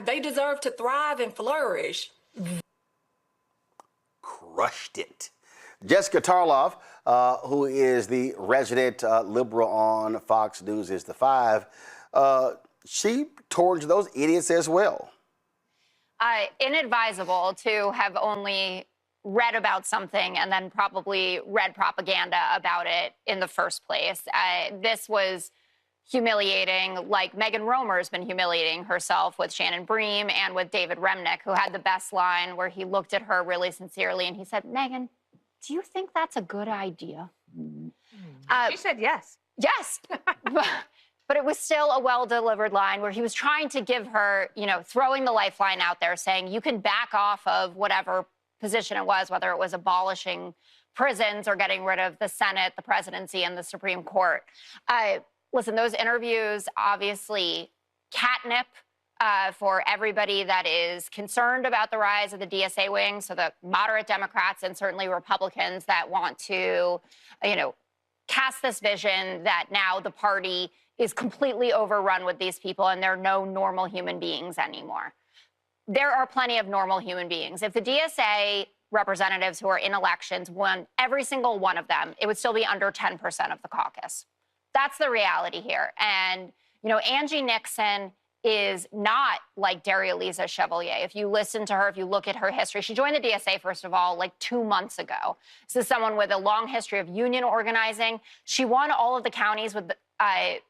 They deserve to thrive and flourish. Crushed it. Jessica Tarloff, who is the resident liberal on Fox News is the 5, she towards those idiots as well. Inadvisable to have only read about something and then probably read propaganda about it in the first place. This was humiliating, like Megan Romer's been humiliating herself with Shannon Bream and with David Remnick, who had the best line where he looked at her really sincerely and he said, "Megan, do you think that's a good idea?" She said yes. Yes. But it was still a well-delivered line where he was trying to give her, throwing the lifeline out there, saying you can back off of whatever position it was, whether it was abolishing prisons or getting rid of the Senate, the presidency, and the Supreme Court. Listen, those interviews, obviously catnip for everybody that is concerned about the rise of the DSA wing. So the moderate Democrats and certainly Republicans that want to, cast this vision that now the party is completely overrun with these people and there are no normal human beings anymore. There are plenty of normal human beings. If the DSA representatives who are in elections won every single one of them, it would still be under 10% of the caucus. That's the reality here. And, Angie Nixon is not like Daria-Lisa Chevalier. If you listen to her, if you look at her history, she joined the DSA, first of all, 2 months ago. This is someone with a long history of union organizing. She won all of the counties with the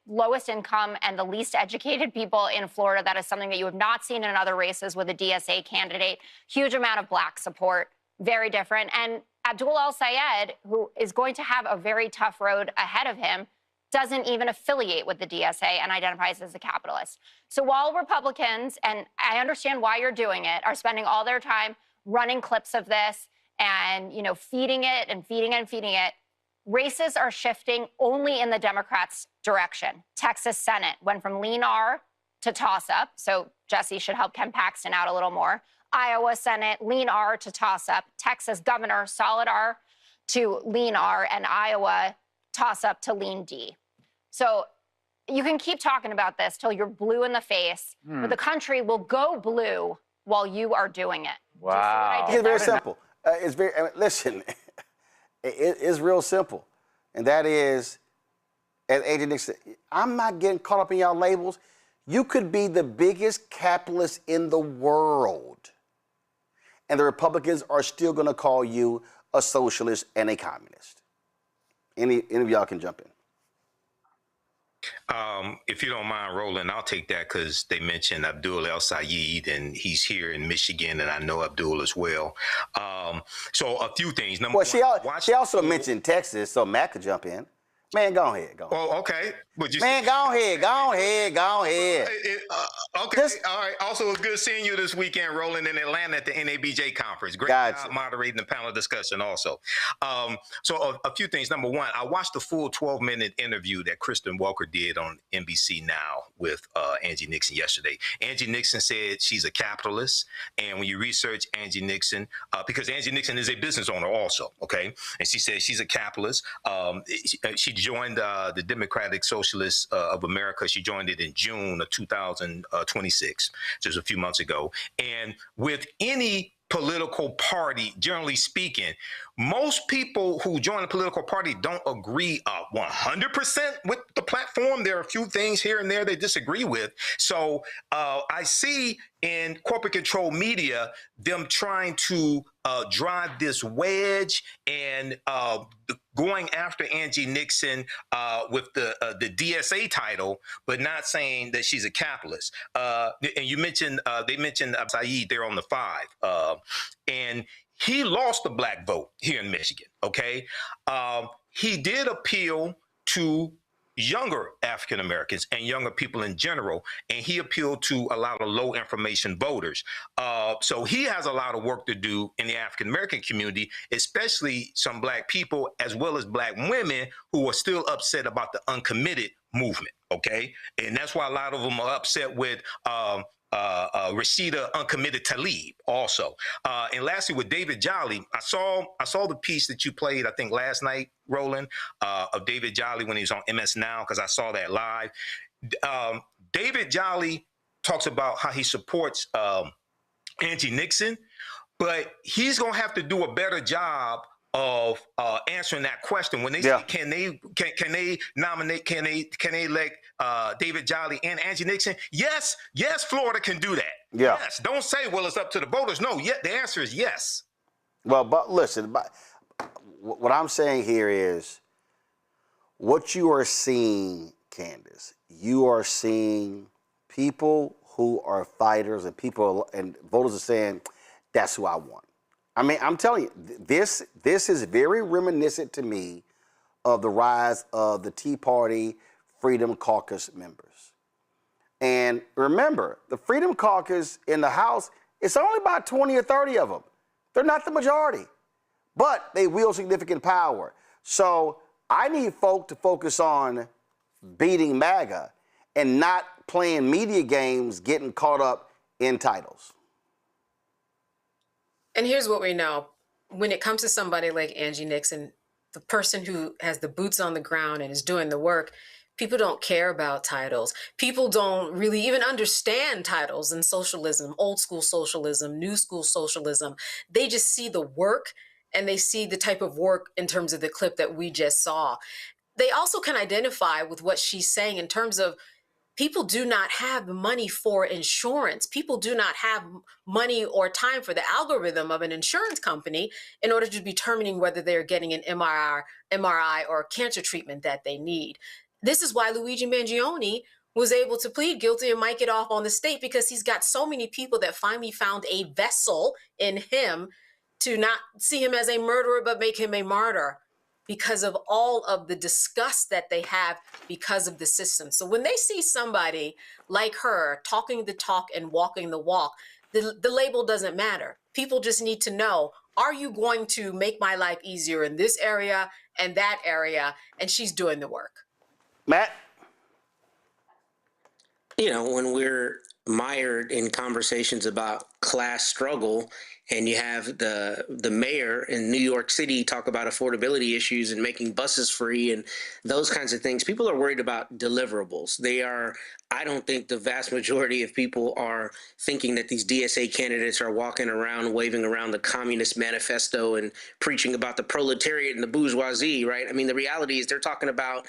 lowest income and the least educated people in Florida. That is something that you have not seen in other races with a DSA candidate. Huge amount of Black support, very different. And Abdul El-Sayed, who is going to have a very tough road ahead of him, doesn't even affiliate with the DSA and identifies as a capitalist. So while Republicans, and I understand why you're doing it, are spending all their time running clips of this and, feeding it and feeding it and feeding it, races are shifting only in the Democrats' direction. Texas Senate went from lean R to toss-up, so Jesse should help Ken Paxton out a little more. Iowa Senate, lean R to toss-up. Texas governor, solid R to lean R, and Iowa toss-up to lean D. So you can keep talking about this till you're blue in the face, but the country will go blue while you are doing it. Wow. It's very simple. Listen, it's real simple. And that is, as Agent Nixon, I'm not getting caught up in y'all labels. You could be the biggest capitalist in the world, and the Republicans are still going to call you a socialist and a communist. Any of y'all can jump in. If you don't mind, Roland, I'll take that because they mentioned Abdul El-Sayed, and he's here in Michigan, and I know Abdul as well. So a few things. Number one, she also mentioned Texas, so Matt could jump in. Man, go ahead. Oh, okay. Man, go ahead. Okay. All right. Also, it's good seeing you this weekend, Roland, in Atlanta at the NABJ conference. Great job moderating the panel discussion also. So a few things. Number one, I watched the full 12-minute interview that Kristen Walker did on NBC Now with Angie Nixon yesterday. Angie Nixon said she's a capitalist. And when you research Angie Nixon, because Angie Nixon is a business owner also, okay? And she said she's a capitalist. She joined the Democratic Socialists of America. She joined it in June of 2026, just a few months ago. And with any political party, generally speaking. Most people who join a political party don't agree 100% with the platform. There are a few things here and there they disagree with. So I see in corporate control media them trying to drive this wedge and going after Angie Nixon with the DSA title, but not saying that she's a capitalist. And you mentioned they mentioned Saeed there on the 5, and he lost the black vote here in Michigan. Okay, he did appeal to younger African Americans and younger people in general, and he appealed to a lot of low information voters. So he has a lot of work to do in the African American community, especially some black people as well as black women who are still upset about the uncommitted movement. Okay, and that's why a lot of them are upset with Rashida Uncommitted Tlaib also. And lastly, with David Jolly, I saw the piece that you played, I think last night, Roland, of David Jolly when he was on MS Now, because I saw that live. David Jolly talks about how he supports Angie Nixon, but he's going to have to do a better job of answering that question when they say, can they nominate, can they elect David Jolly and Angie Nixon? Yes, Florida can do that. Yeah. Yes, don't say, well, it's up to the voters. No, the answer is yes. Well, but listen, what I'm saying here is what you are seeing, Candace, you are seeing people who are fighters and people and voters are saying, that's who I want. I mean, I'm telling you, this is very reminiscent to me of the rise of the Tea Party Freedom Caucus members. And remember, the Freedom Caucus in the House, it's only about 20 or 30 of them. They're not the majority, but they wield significant power. So I need folk to focus on beating MAGA and not playing media games, getting caught up in titles. And here's what we know. When it comes to somebody like Angie Nixon, the person who has the boots on the ground and is doing the work, people don't care about titles. People don't really even understand titles in socialism, old school socialism, new school socialism. They just see the work and they see the type of work in terms of the clip that we just saw. They also can identify with what she's saying in terms of people do not have money for insurance. People do not have money or time for the algorithm of an insurance company in order to be determining whether they're getting an MRI or cancer treatment that they need. This is why Luigi Mangione was able to plead guilty and mic it off on the state, because he's got so many people that finally found a vessel in him to not see him as a murderer, but make him a martyr, because of all of the disgust that they have because of the system. So when they see somebody like her talking the talk and walking the walk, the label doesn't matter. People just need to know, are you going to make my life easier in this area and that area? And she's doing the work. Matt? You know, when we're mired in conversations about class struggle, and you have the mayor in New York City talk about affordability issues and making buses free and those kinds of things, people are worried about deliverables. I don't think the vast majority of people are thinking that these DSA candidates are walking around waving around the Communist Manifesto and preaching about the proletariat and the bourgeoisie, right? I mean, the reality is they're talking about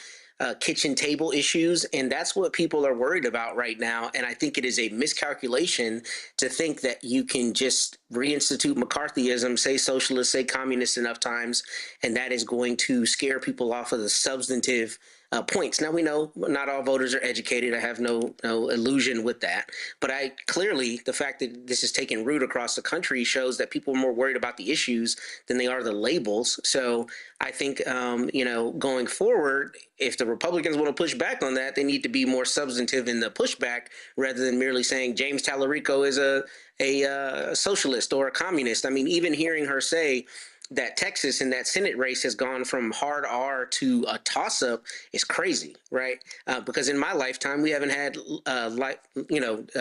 kitchen table issues, and that's what people are worried about right now. And I think it is a miscalculation to think that you can just reinstitute McCarthyism, say socialist, say communist enough times, and that is going to scare people off of the substantive points. Now, we know not all voters are educated. I have no illusion with that. But clearly, the fact that this is taking root across the country shows that people are more worried about the issues than they are the labels. So I think, going forward, if the Republicans want to push back on that, they need to be more substantive in the pushback rather than merely saying James Tallarico is a socialist or a communist. I mean, even hearing her say that Texas in that Senate race has gone from hard R to a toss-up is crazy, right? Because in my lifetime, we haven't had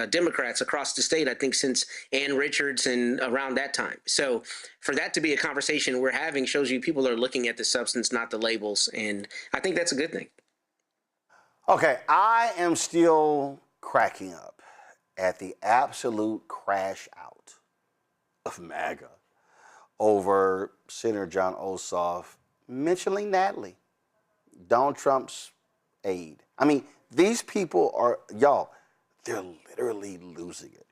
Democrats across the state, I think, since Ann Richards and around that time. So for that to be a conversation we're having shows you people are looking at the substance, not the labels. And I think that's a good thing. Okay, I am still cracking up at the absolute crash out of MAGA over Senator John Ossoff mentioning Natalie, Donald Trump's aide. I mean, these people are, y'all, they're literally losing it.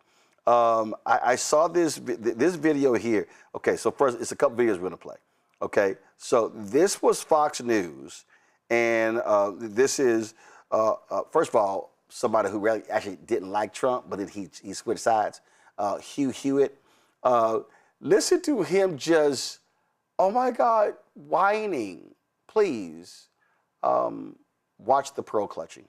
I saw this video here. Okay, so first, it's a couple videos we're gonna play. Okay, so this was Fox News, and this is, first of all, somebody who really actually didn't like Trump, but then he switched sides. Hugh Hewitt. Listen to him just, oh my God, whining. Please watch the pearl clutching.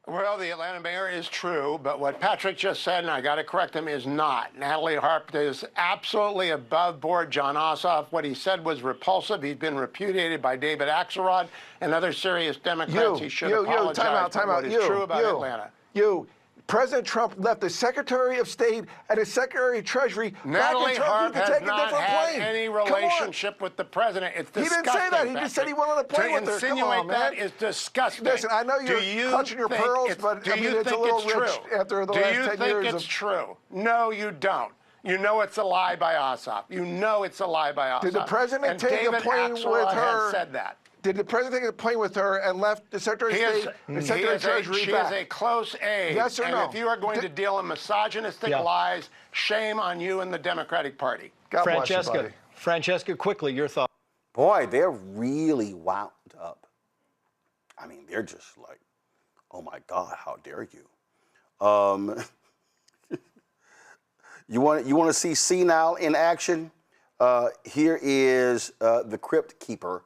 Well, the Atlanta mayor is true, but what Patrick just said, and I got to correct him, is not. Natalie Harp is absolutely above board. John Ossoff, what he said was repulsive. He's been repudiated by David Axelrod and other serious Democrats. He should apologize for what is true about Atlanta. President Trump left the Secretary of State and the Secretary of Treasury Natalie back in Harp Trump to has take a not different had plane. any relationship with the president. It's disgusting. He didn't say that. He just said he wanted to play with her. To insinuate that is disgusting. Listen, I know you're clutching your pearls, but I mean, it's a little rich after the last 10 years. Do you think it's true? No, you don't. You know it's a lie by Ossoff. You know it's a lie by Ossoff. Did the president take a plane with her? Has said that. Did the president take a plane with her and left the Secretary of State and Secretary of Treasury She back? is a close aide. Yes or no? And if you are going to deal in misogynistic lies, shame on you and the Democratic Party. God bless you, buddy. Francesca, quickly, your thoughts. Boy, they're really wound up. I mean, they're just like, oh my God, how dare you? You want to see senile in action? Here is the Crypt Keeper,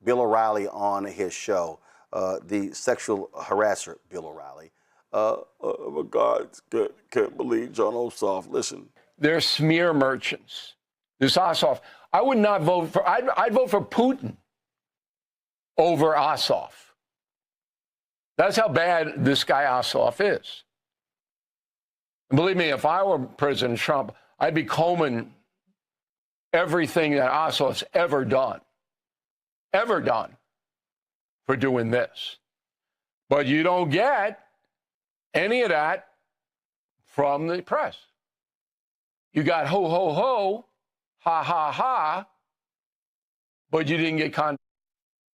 Bill O'Reilly, on his show, the sexual harasser, Bill O'Reilly. Oh my God, can't believe John Ossoff. Listen. They're smear merchants. This Ossoff, I would not vote for, I'd vote for Putin over Ossoff. That's how bad this guy Ossoff is. And believe me, if I were President Trump, I'd be combing everything that Ossoff's ever done for doing this. But you don't get any of that from the press. You got ho, ho, ho, ha, ha, ha, but you didn't get content.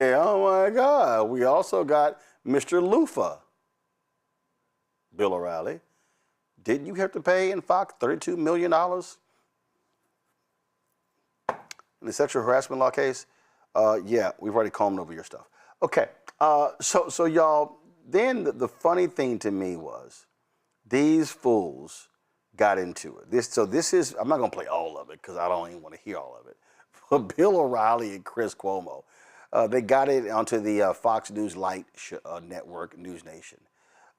Yeah, oh my God. We also got Mr. Lufa, Bill O'Reilly. Didn't you have to pay in Fox $32 million in the sexual harassment law case? Yeah, we've already combed over your stuff. Okay, so y'all, then the funny thing to me was these fools got into it. This is, I'm not gonna play all of it because I don't even want to hear all of it. But Bill O'Reilly and Chris Cuomo, they got it onto the Fox News Lite network, News Nation.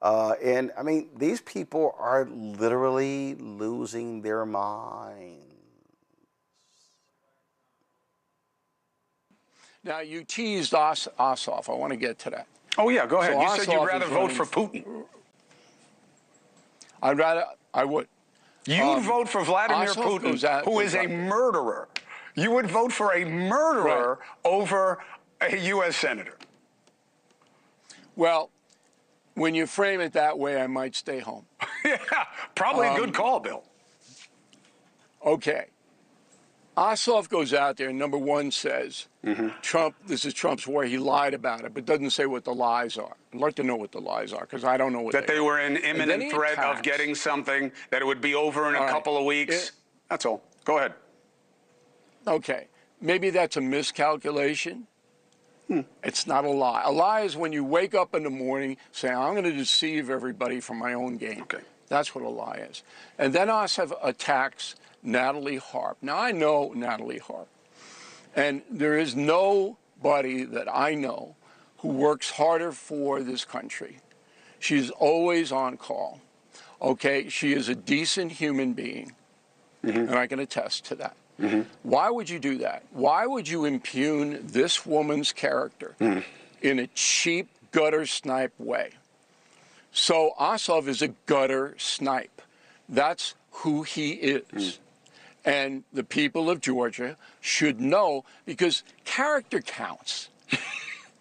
And I mean, these people are literally losing their minds. Now, you teased Ossoff. I want to get to that. Oh, yeah, go ahead. So you said you'd Ossoff rather is vote running- for Putin. I would. You'd vote for Vladimir Ossoff Putin, who is a murderer. You would vote for a murderer over a U.S. senator. Well, when you frame it that way, I might stay home. Yeah, probably a good call, Bill. Okay. Ossoff goes out there and number one says, Trump, this is Trump's war. He lied about it, but doesn't say what the lies are. I'd like to know what the lies are because I don't know what That they are. were in And then imminent he threat of attacks. getting something, that it would be over in a couple of weeks. That's all. Go ahead. Okay. Maybe that's a miscalculation. It's not a lie. A lie is when you wake up in the morning saying, I'm going to deceive everybody for my own gain. Okay. That's what a lie is. And then Ossoff attacks Natalie Harp. Now, I know Natalie Harp. And there is nobody that I know who works harder for this country. She's always on call. Okay? She is a decent human being. And I can attest to that. Why would you do that? Why would you impugn this woman's character in a cheap gutter snipe way? So Ossoff is a gutter snipe. That's who he is. And the people of Georgia should know because character counts.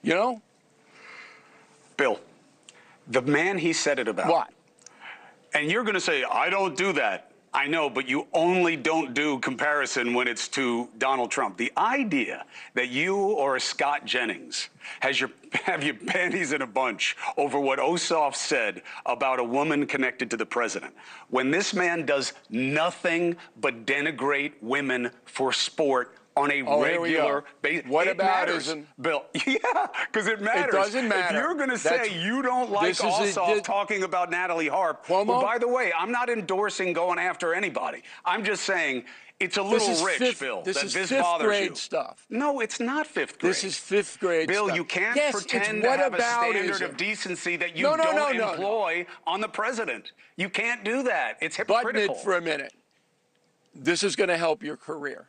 You know? Bill, the man he said it about. What? And you're going to say, I don't do that. I know, but you only don't do comparison when it's to Donald Trump. The idea that you or a Scott Jennings have your panties in a bunch over what Ossoff said about a woman connected to the president, when this man does nothing but denigrate women for sport on a regular basis. What It matters, aboutism? Bill? Yeah, because it matters. It doesn't matter. If you're going to say you don't like Ossoff talking about Natalie Harp, well, by the way, I'm not endorsing going after anybody. I'm just saying it's a little rich, Bill, that this bothers you. Stuff. No, it's not fifth grade. This is fifth grade Bill, stuff. you can't Yes, pretend it's to have a whataboutism. standard of decency that you don't employ on the president. You can't do that. It's hypocritical. Button it for a minute. This is going to help your career.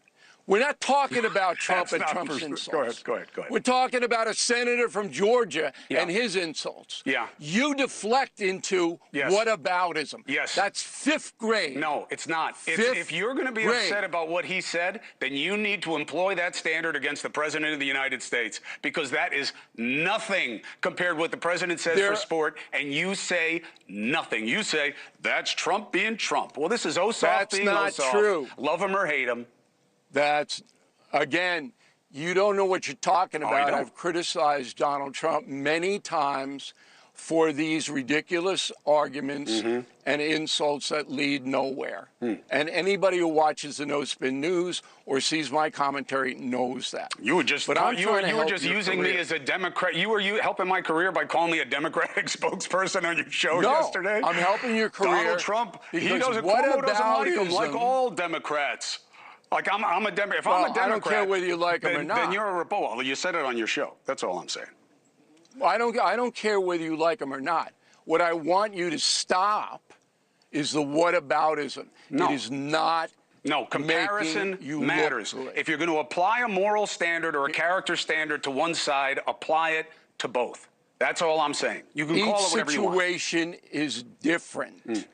We're not talking about Trump and Trump's insults. Go ahead. We're talking about a senator from Georgia and his insults. Yeah. You deflect into whataboutism. Yes. That's fifth grade. No, it's not. If you're going to be upset about what he said, then you need to employ that standard against the President of the United States, because that is nothing compared to what the President says for sport, and you say nothing. You say, that's Trump being Trump. Well, this is Ossoff being Ossoff. That's not true. Love him or hate him. That's, again, you don't know what you're talking about. I've criticized Donald Trump many times for these ridiculous arguments and insults that lead nowhere. And anybody who watches the No Spin News or sees my commentary knows that. You were just, you were just using me as a Democrat. You were helping my career by calling me a Democratic spokesperson on your show yesterday? I'm helping your career. Donald Trump, he doesn't like him, like all Democrats. Like I'm a Democrat. If I'm a Democrat, I don't care whether you like him or not. Then you're a Republican. Well, you said it on your show. That's all I'm saying. Well, I don't care whether you like him or not. What I want you to stop is the whataboutism. No. It is not. No, comparison matters. If you're going to apply a moral standard or a character standard to one side, apply it to both. That's all I'm saying. You can call it whatever you want. Each situation is different.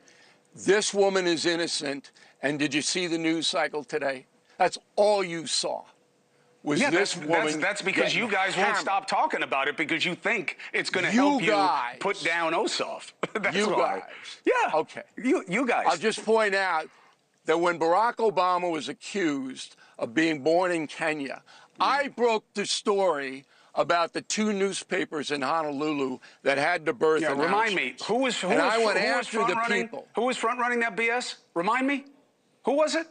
This woman is innocent. And did you see the news cycle today? That's all you saw. Was this woman? That's because you guys won't stop talking about it because you think it's going to help you put down Ossoff. That's you why. guys. Yeah. Okay. You guys. I'll just point out that when Barack Obama was accused of being born in Kenya, I broke the story about the two newspapers in Honolulu that had the birth announcements. Remind me, who was front running that BS? Remind me. Who was it?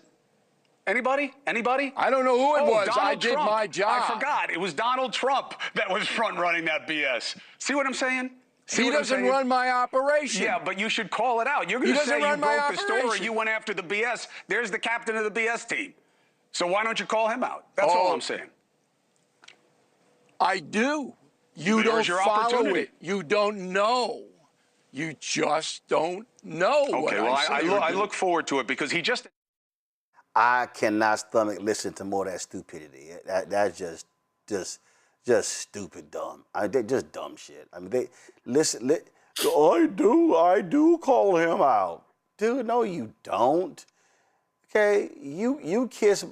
Anybody? I don't know who it was. I did my job. I forgot. It was Donald Trump that was front running that BS. See what I'm saying? He doesn't run my operation. Yeah, but you should call it out. You're going to say you broke the story. You went after the BS. There's the captain of the BS team. So why don't you call him out? That's all I'm saying. I do. You don't follow it. You don't know. You just don't know. Okay, well, I look forward to it because he just... I cannot stomach listen to more of that stupidity. That's just stupid dumb. They just dumb shit. I mean, they listen. I do call him out, dude. No, you don't. Okay, you kiss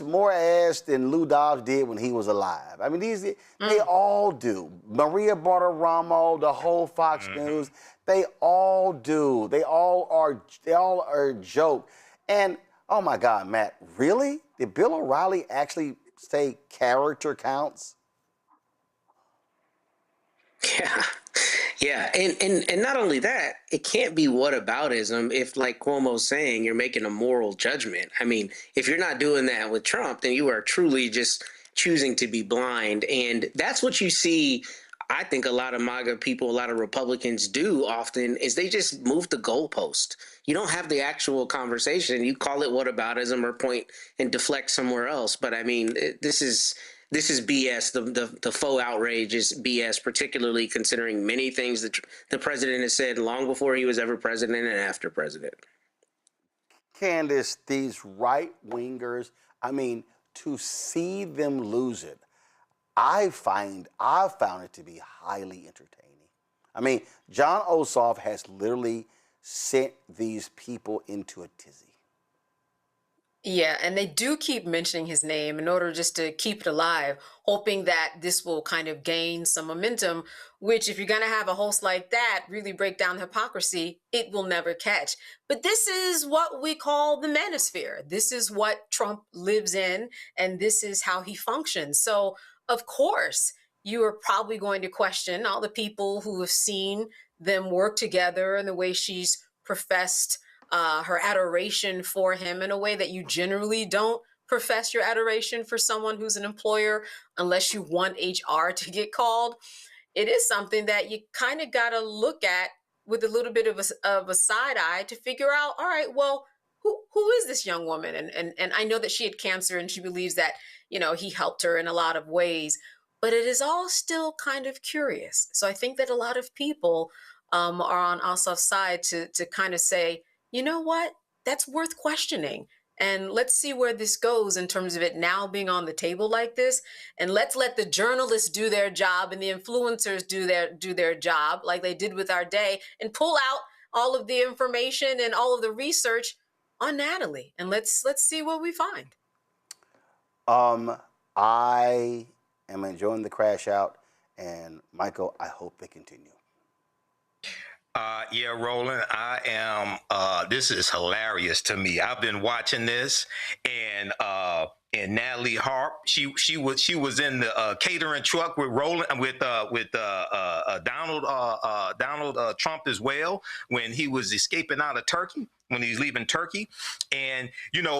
more ass than Lou Dobbs did when he was alive. I mean, they all do. Maria Bartiromo, the whole Fox News, they all do. They all are a joke. And oh my God, Matt, really? Did Bill O'Reilly actually say character counts? Yeah, and not only that, it can't be whataboutism if, like Cuomo's saying, you're making a moral judgment. I mean, if you're not doing that with Trump, then you are truly just choosing to be blind. And that's what you see, I think a lot of MAGA people, a lot of Republicans do often, is they just move the goalpost. You don't have the actual conversation. You call it whataboutism or point and deflect somewhere else. But I mean, this is BS. The faux outrage is BS, particularly considering many things that the president has said long before he was ever president and after president. Candace, these right-wingers, I mean, to see them lose it, I found it to be highly entertaining. I mean, John Ossoff has literally sent these people into a tizzy. Yeah, and they do keep mentioning his name in order just to keep it alive, hoping that this will kind of gain some momentum, which, if you're going to have a host like that really break down hypocrisy, it will never catch. But this is what we call the manosphere. This is what Trump lives in, and this is how he functions. So, of course, you are probably going to question all the people who have seen them work together and the way she's professed her adoration for him in a way that you generally don't profess your adoration for someone who's an employer unless you want HR to get called. It is something that you kind of got to look at with a little bit of a side eye to figure out, all right, well, who is this young woman? And I know that she had cancer and she believes that, he helped her in a lot of ways, but it is all still kind of curious. So I think that a lot of people are on Ossoff's side to kind of say, you know what? That's worth questioning. And let's see where this goes in terms of it now being on the table like this. And let's let the journalists do their job and the influencers do their job like they did with our day and pull out all of the information and all of the research on Natalie. And let's see what we find. I am enjoying the crash out, and Michael, I hope they continue. Yeah, Roland, I am. This is hilarious to me. I've been watching this, and Natalie Harp, she was in the catering truck with Roland with Donald Trump as well when he was escaping out of Turkey, when he's leaving Turkey, and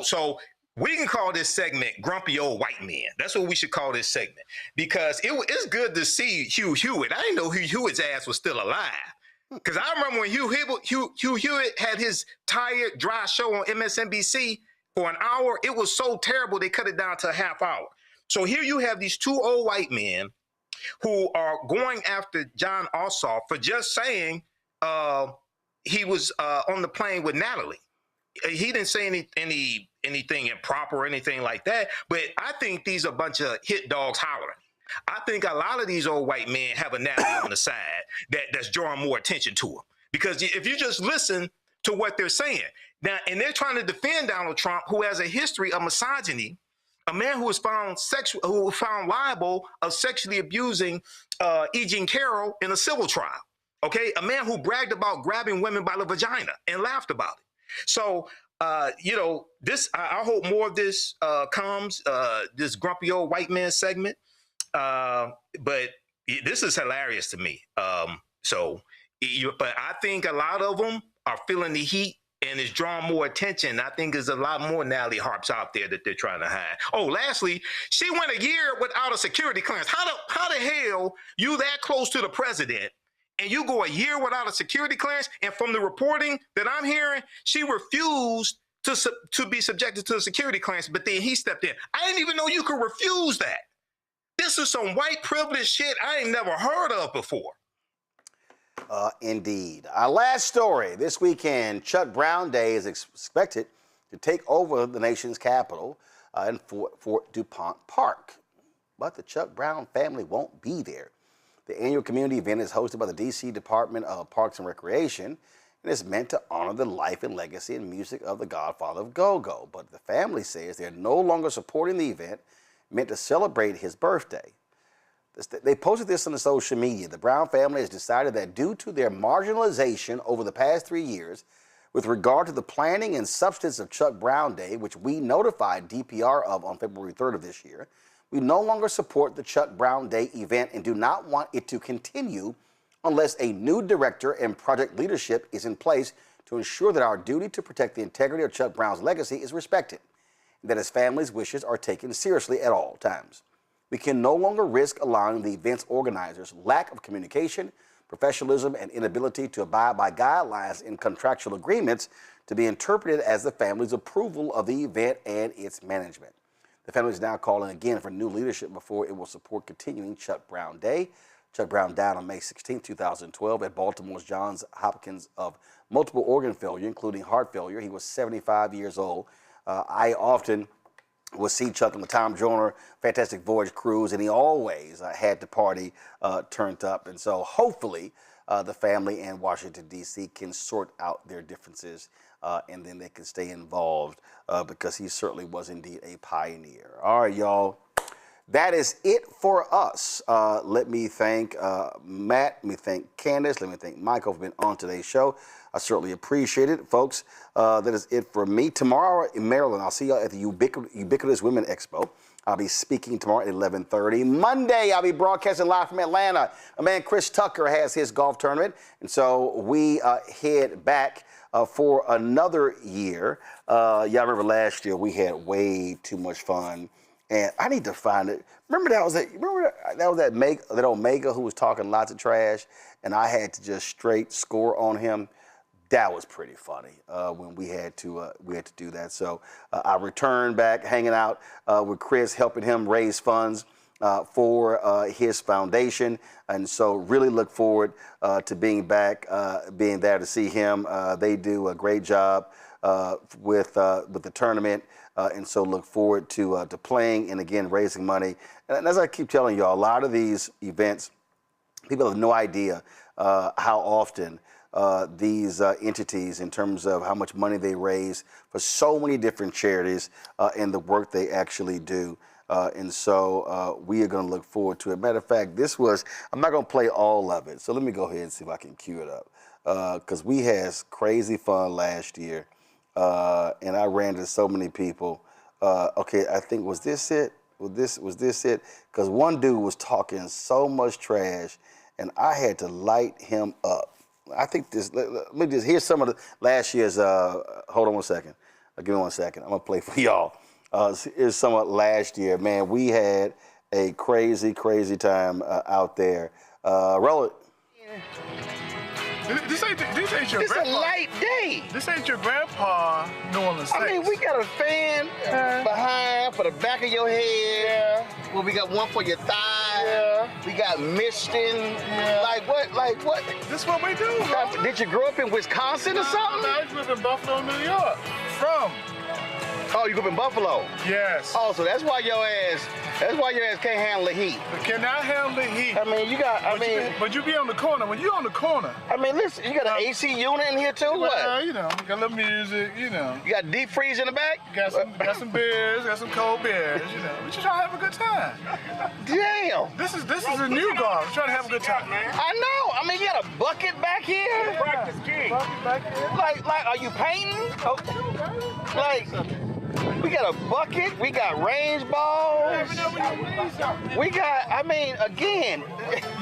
so. We can call this segment Grumpy Old White Men. That's what we should call this segment, because it's good to see Hugh Hewitt. I didn't know Hugh Hewitt's ass was still alive. Because I remember when Hugh Hewitt had his tired, dry show on MSNBC for an hour. It was so terrible they cut it down to a half hour. So here you have these two old white men who are going after John Ossoff for just saying he was on the plane with Natalie. He didn't say anything improper or anything like that. But I think these are a bunch of hit dogs hollering. I think a lot of these old white men have a Natalie on the side that's drawing more attention to them. Because if you just listen to what they're saying now, and they're trying to defend Donald Trump, who has a history of misogyny, a man who was found liable of sexually abusing E. Jean Carroll in a civil trial. Okay, a man who bragged about grabbing women by the vagina and laughed about it. So, this I hope more of this comes. This grumpy old white man segment. But this is hilarious to me. But I think a lot of them are feeling the heat and it's drawing more attention. I think there's a lot more Natalie Harps out there that they're trying to hide. Oh, lastly, she went a year without a security clearance. How the hell you that close to the president and you go a year without a security clearance? And from the reporting that I'm hearing, she refused to be subjected to a security clearance, but then he stepped in. I didn't even know you could refuse that. This is some white privilege shit I ain't never heard of before. Indeed. Our last story this weekend, Chuck Brown Day is expected to take over the nation's capital in Fort DuPont Park. But the Chuck Brown family won't be there. The annual community event is hosted by the D.C. Department of Parks and Recreation and is meant to honor the life and legacy and music of the godfather of go-go. But the family says they're no longer supporting the event meant to celebrate his birthday. They posted this on the social media. The Brown family has decided that due to their marginalization over the past 3 years, with regard to the planning and substance of Chuck Brown Day, which we notified DPR of on February 3rd of this year, we no longer support the Chuck Brown Day event and do not want it to continue unless a new director and project leadership is in place to ensure that our duty to protect the integrity of Chuck Brown's legacy is respected, and that his family's wishes are taken seriously at all times. We can no longer risk allowing the event's organizers' lack of communication, professionalism, and inability to abide by guidelines and contractual agreements to be interpreted as the family's approval of the event and its management. The family is now calling again for new leadership before it will support continuing Chuck Brown Day. Chuck Brown died on May 16, 2012 at Baltimore's Johns Hopkins of multiple organ failure, including heart failure. He was 75 years old. I often would see Chuck on the Tom Joyner Fantastic Voyage cruise, and he always had the party turned up. And so hopefully the family and Washington, D.C. can sort out their differences and then they can stay involved because he certainly was indeed a pioneer. All right, y'all. That is it for us. Let me thank Matt. Let me thank Candace. Let me thank Michael for being on today's show. I certainly appreciate it, folks. That is it for me. Tomorrow in Maryland, I'll see y'all at the Ubiquitous Women Expo. I'll be speaking tomorrow at 11:30. Monday, I'll be broadcasting live from Atlanta. My man Chris Tucker has his golf tournament, and we head back for another year. Y'all remember last year we had way too much fun. And I need to find it. Remember that was Omega who was talking lots of trash, and I had to just straight score on him. That was pretty funny when we had to do that. So I returned back, hanging out with Chris, helping him raise funds for his foundation, and so really look forward to being back, being there to see him. They do a great job with the tournament. And so look forward to playing and, again, raising money. And as I keep telling y'all, a lot of these events, people have no idea how often these entities, in terms of how much money they raise for so many different charities and the work they actually do. And so we are going to look forward to it. Matter of fact, I'm not going to play all of it. So let me go ahead and see if I can cue it up. Because we had crazy fun last year. And I ran into so many people. Okay, I think, was this it? Was this it? Because one dude was talking so much trash, and I had to light him up. I think let me just, here's some of the last year's, hold on one second. Give me 1 second. I'm going to play for y'all. Here's some of last year. Man, we had a crazy, crazy time out there. Roland. This ain't your It's grandpa. a light day. This ain't your grandpa New Orleans Saints. I mean, we got a fan behind for the back of your head. Yeah. Well, we got one for your thigh. Yeah. We got misting. Yeah. Like what? This is what we do, bro. Did you grow up in Wisconsin or something? No, I grew up in Buffalo, New York. Oh, you grew up in Buffalo? Yes. Oh, so that's why your ass can't handle the heat. Cannot handle the heat. I mean, but you be on the corner. When you on the corner. I mean, listen, you got an AC unit in here too? Well, what? you know, got a little music, you know. You got deep freeze in the back? Got some beers, got some cold beers, you know. We just trying to have a good time. Damn. This is a new golf. Trying to have a good time. I know. I mean, you got a bucket back here? Practice key. Bucket back here. Like, are you painting? Oh, like, we got a bucket. We got range balls. You never know when you're gonna need something. We got, I mean, again.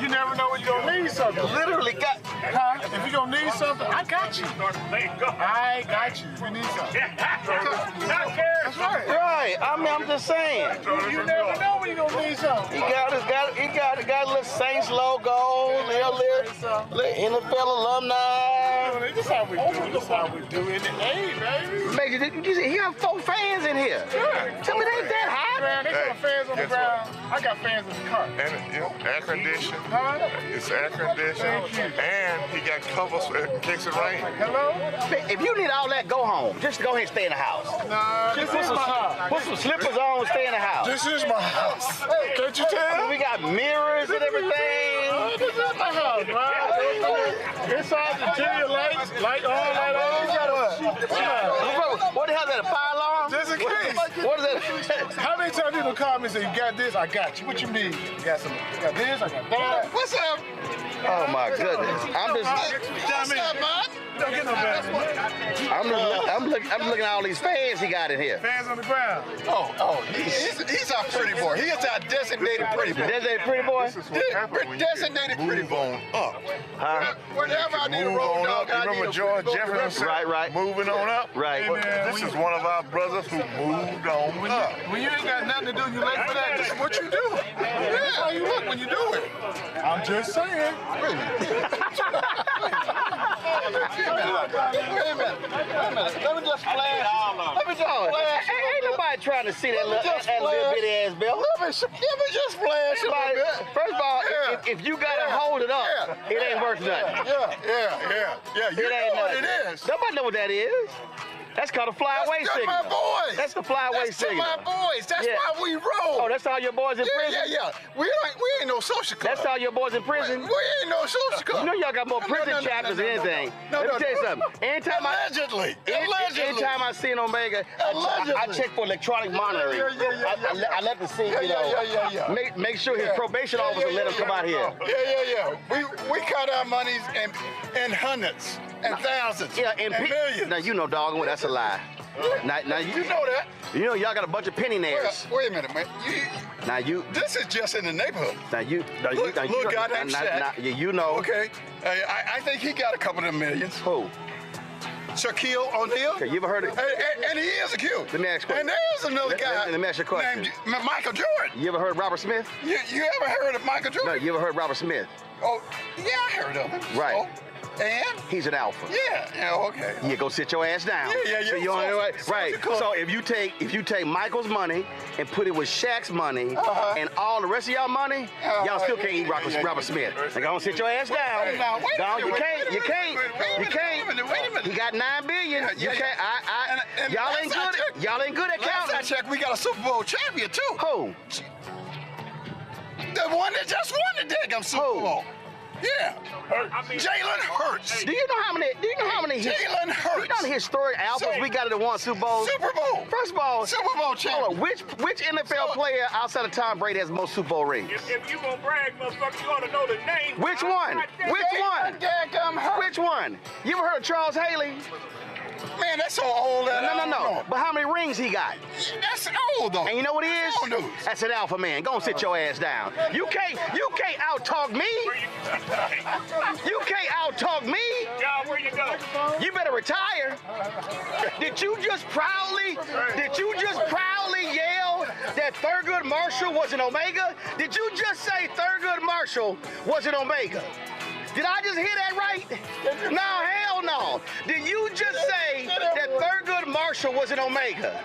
You never know when you're gonna need something. Literally got. Huh? If you're gonna need something, I got you. I got you. If you need something. That's right. Right. I mean, I'm just saying. You never know when you're gonna need something. He got a little Saints logo, little NFL alumni. This is how we do. This is how we do it. Hey, baby. Major, he got 4 fans in here. Yeah. Tell me they ain't that hot. Man, they got fans on the ground. I got fans in the car. And air conditioned. Huh? It's air conditioned. And he got covers in case it rains. Hello? If you need all that, go home. Just go ahead and stay in the house. Nah, this is my house. Put some slippers on and stay in the house. This is my house. Can't you tell? We got mirrors and everything. This is my house, man. Inside the interior lights, light on, light off. What the hell is that, a fire alarm? Just in case. What is that? How many times people call me and say, you got this, I got you. What you need? You got this, I got that. What's up? Oh my goodness. What's up, man? Don't get no better. I'm looking at all these fans he got in here. Fans on the ground. Oh, he's our pretty boy. He is our designated pretty boy. Designated pretty boy? Designated pretty boy. Up. Huh? Whenever I need a road dog, I remember George Jefferson? Right. Moving on up? Right. This is one of our brothers who moved on up. When you ain't got nothing to do, you late for that. This is what you do. That's how you look when you do it. I'm just saying. Wait a minute. Let me just flash. Ain't nobody trying to see that little bitty ass belt. Let me just flash a little bit. First of all, if you gotta hold it up, it ain't worth nothing. Yeah. You know what it is. Nobody know what that is. That's called a flyaway signal. That's my boys. That's the flyaway signal. That's my boys. That's why we roll. Oh, that's all your boys in prison? Yeah. We ain't no social club. That's all your boys in prison? We ain't no social club. You know y'all got more prison chapters than anything. Let me tell you something. Allegedly. Anytime I see an Omega, I check for electronic monitoring. I let the see, make sure his probation officer let him come out here. Yeah. We count our monies in hundreds and thousands and millions. Now, you know, dog, that's a lie. Now you know that. You know, y'all got a bunch of pensioners. Wait a minute, man. This is just in the neighborhood. Look, goddamn shack. You know. Okay. I think he got a couple of them millions. Who? Shaquille O'Neal. Okay, you ever heard it? And he is a Q. Let me ask you. And there's another guy let me ask you a question. named Michael Jordan. You ever heard of Robert Smith? You ever heard of Michael Jordan? No, you ever heard of Robert Smith? Oh, yeah, I heard of him. Right. And? He's an alpha. Yeah, okay. Yeah, go sit your ass down. Yeah. So you right. So if you take Michael's money and put it with Shaq's money and all the rest of y'all money, y'all still can't eat Robert Smith. Now go sit your ass down. You can't. Wait a minute. He got $9 billion. You can't. Y'all ain't good. Y'all ain't good at counting. Last I checked, we got a Super Bowl champion too. Who? The one that just won the damn Super Bowl. Yeah. Jalen Hurts. Do you know how many? Jalen Hurts. You know the historic alphas we got in the one Super Bowl? Super Bowl. First of all, Super Bowl champion. Which NFL player outside of Tom Brady has the most Super Bowl rings? If you gonna brag, motherfucker, you ought to know the name. Which one? Which one? You ever heard of Charles Haley? Man, that's so old. No. But how many rings he got? That's old though. And you know what he is? That's an alpha man. Go and sit your ass down. You can't out-talk me. You can't out-talk me. John, where you go? You better retire. Did you just proudly yell that Thurgood Marshall was an Omega? Did you just say Thurgood Marshall was an Omega? Did I just hear that right? No, hell no. Did you just say that Thurgood Marshall was an Omega?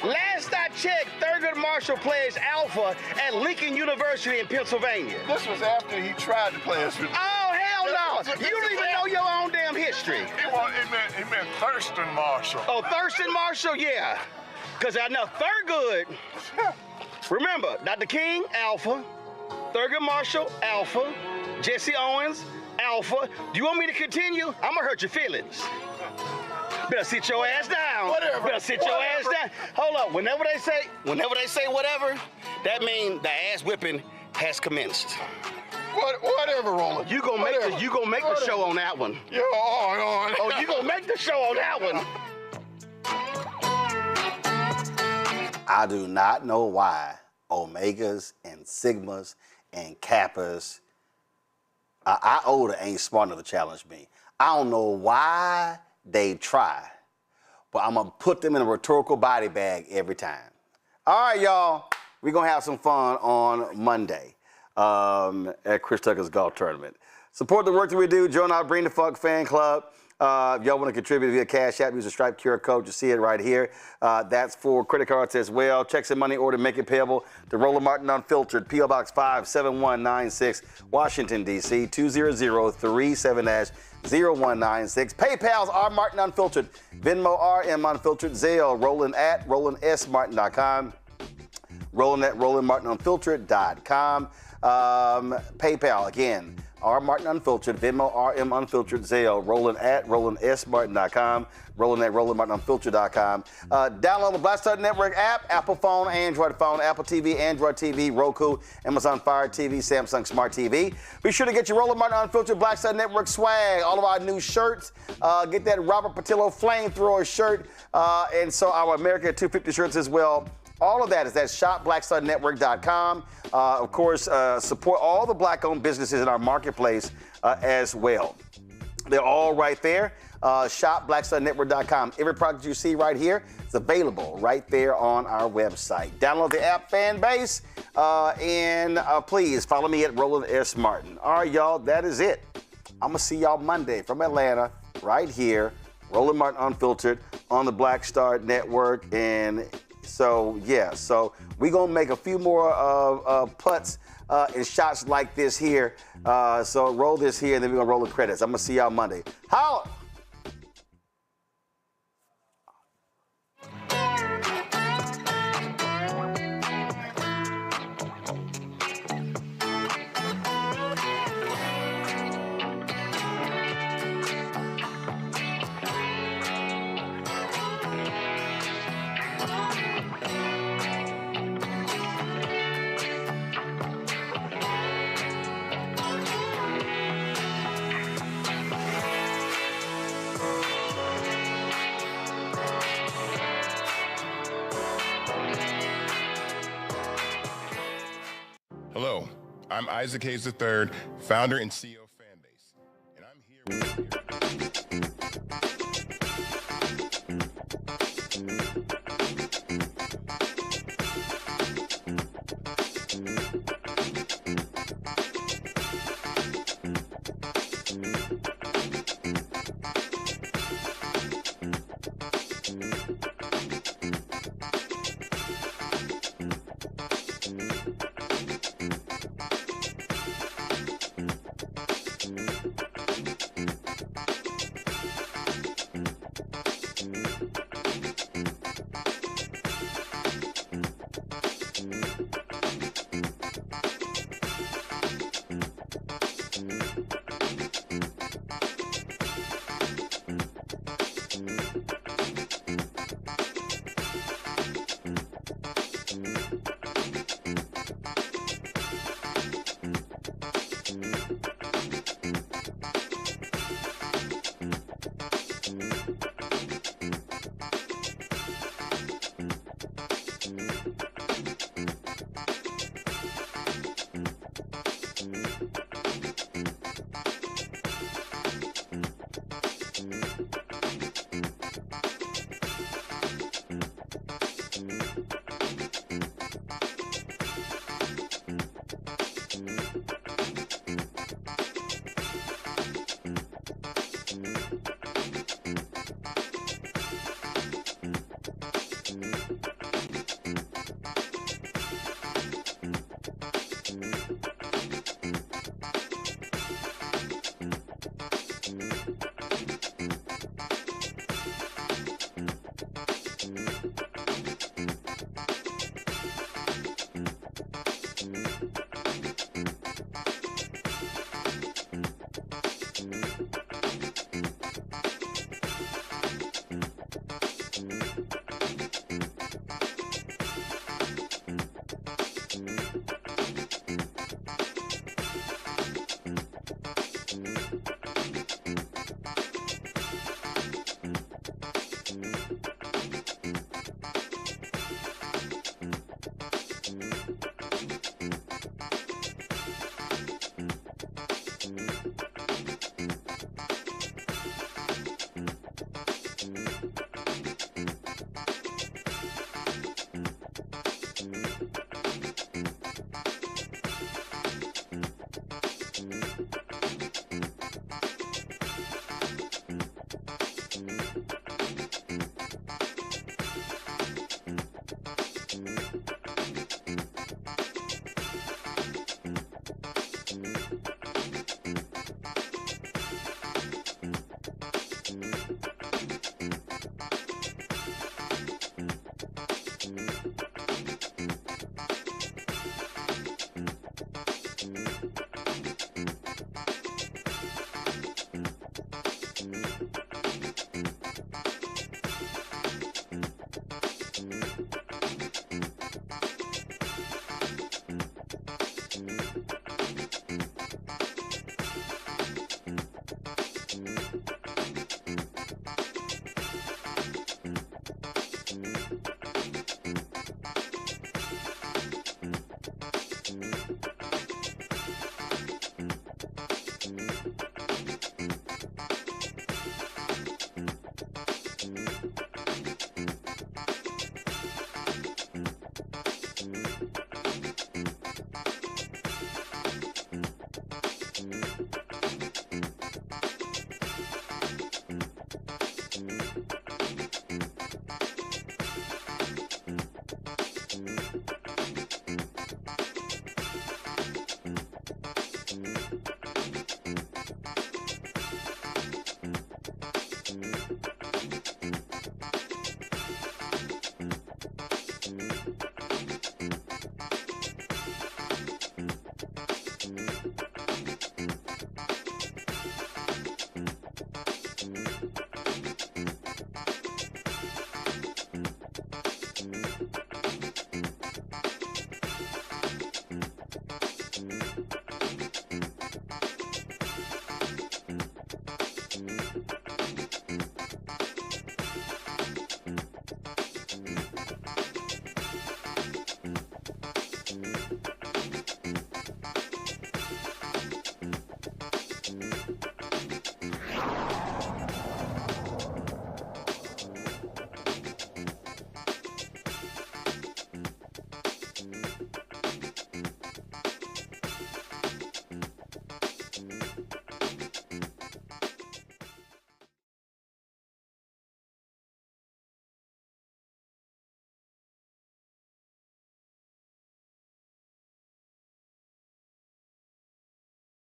Last I checked, Thurgood Marshall plays Alpha at Lincoln University in Pennsylvania. This was after he tried to play us. Oh, hell no. You don't even know your own damn history. He meant Thurston Marshall. Oh, Thurston Marshall, yeah. Because I know Thurgood. Remember, Dr. King, Alpha. Thurgood Marshall, Alpha. Jesse Owens, Alpha. Do you want me to continue? I'm gonna hurt your feelings. Better sit your ass down. Whatever. Better sit your ass down. Hold up. Whenever they say whatever, that means the ass whipping has commenced. Whatever, Roland. You gonna make the show on that one. Yeah, oh, you gonna make the show on that one. I do not know why Omegas and Sigmas and Kappas. Iota ain't smart enough to challenge me. I don't know why they try, but I'm gonna put them in a rhetorical body bag every time. All right, y'all, we're gonna have some fun on Monday at Chris Tucker's golf tournament. Support the work that we do. Join our Bring the Funk fan club. If y'all want to contribute via Cash App, use the Stripe QR code. You see it right here. That's for credit cards as well. Checks and money order, make it payable to Roland Martin Unfiltered, P.O. Box 57196, Washington, D.C., 20037-0196. PayPal's R Martin Unfiltered, Venmo RM Unfiltered, Zelle, Roland at RolandSMartin.com, Roland at RolandMartinUnfiltered.com. PayPal, again, R Martin Unfiltered, Venmo RM Unfiltered, Zelle, Roland at RolandSMartin.com, Roland at RolandMartinUnfiltered.com. Download the Black Star Network app, Apple phone, Android phone, Apple TV, Android TV, Roku, Amazon Fire TV, Samsung Smart TV. Be sure to get your Roland Martin Unfiltered Black Star Network swag, all of our new shirts. Get that Robert Patillo Flamethrower shirt, and so our America 250 shirts as well. All of that is at shopblackstarnetwork.com. Of course, support all the black-owned businesses in our marketplace as well. They're all right there. Shopblackstarnetwork.com. Every product you see right here is available right there on our website. Download the app, fan base, and please follow me at Roland S. Martin. All right, y'all, that is it. I'm going to see y'all Monday from Atlanta right here, Roland Martin Unfiltered on the Black Star Network. And so we're going to make a few more putts and shots like this here. So roll this here, and then we're going to roll the credits. I'm going to see y'all Monday. Holla! Hello, I'm Isaac Hayes III, founder and CEO of Fanbase, and I'm here with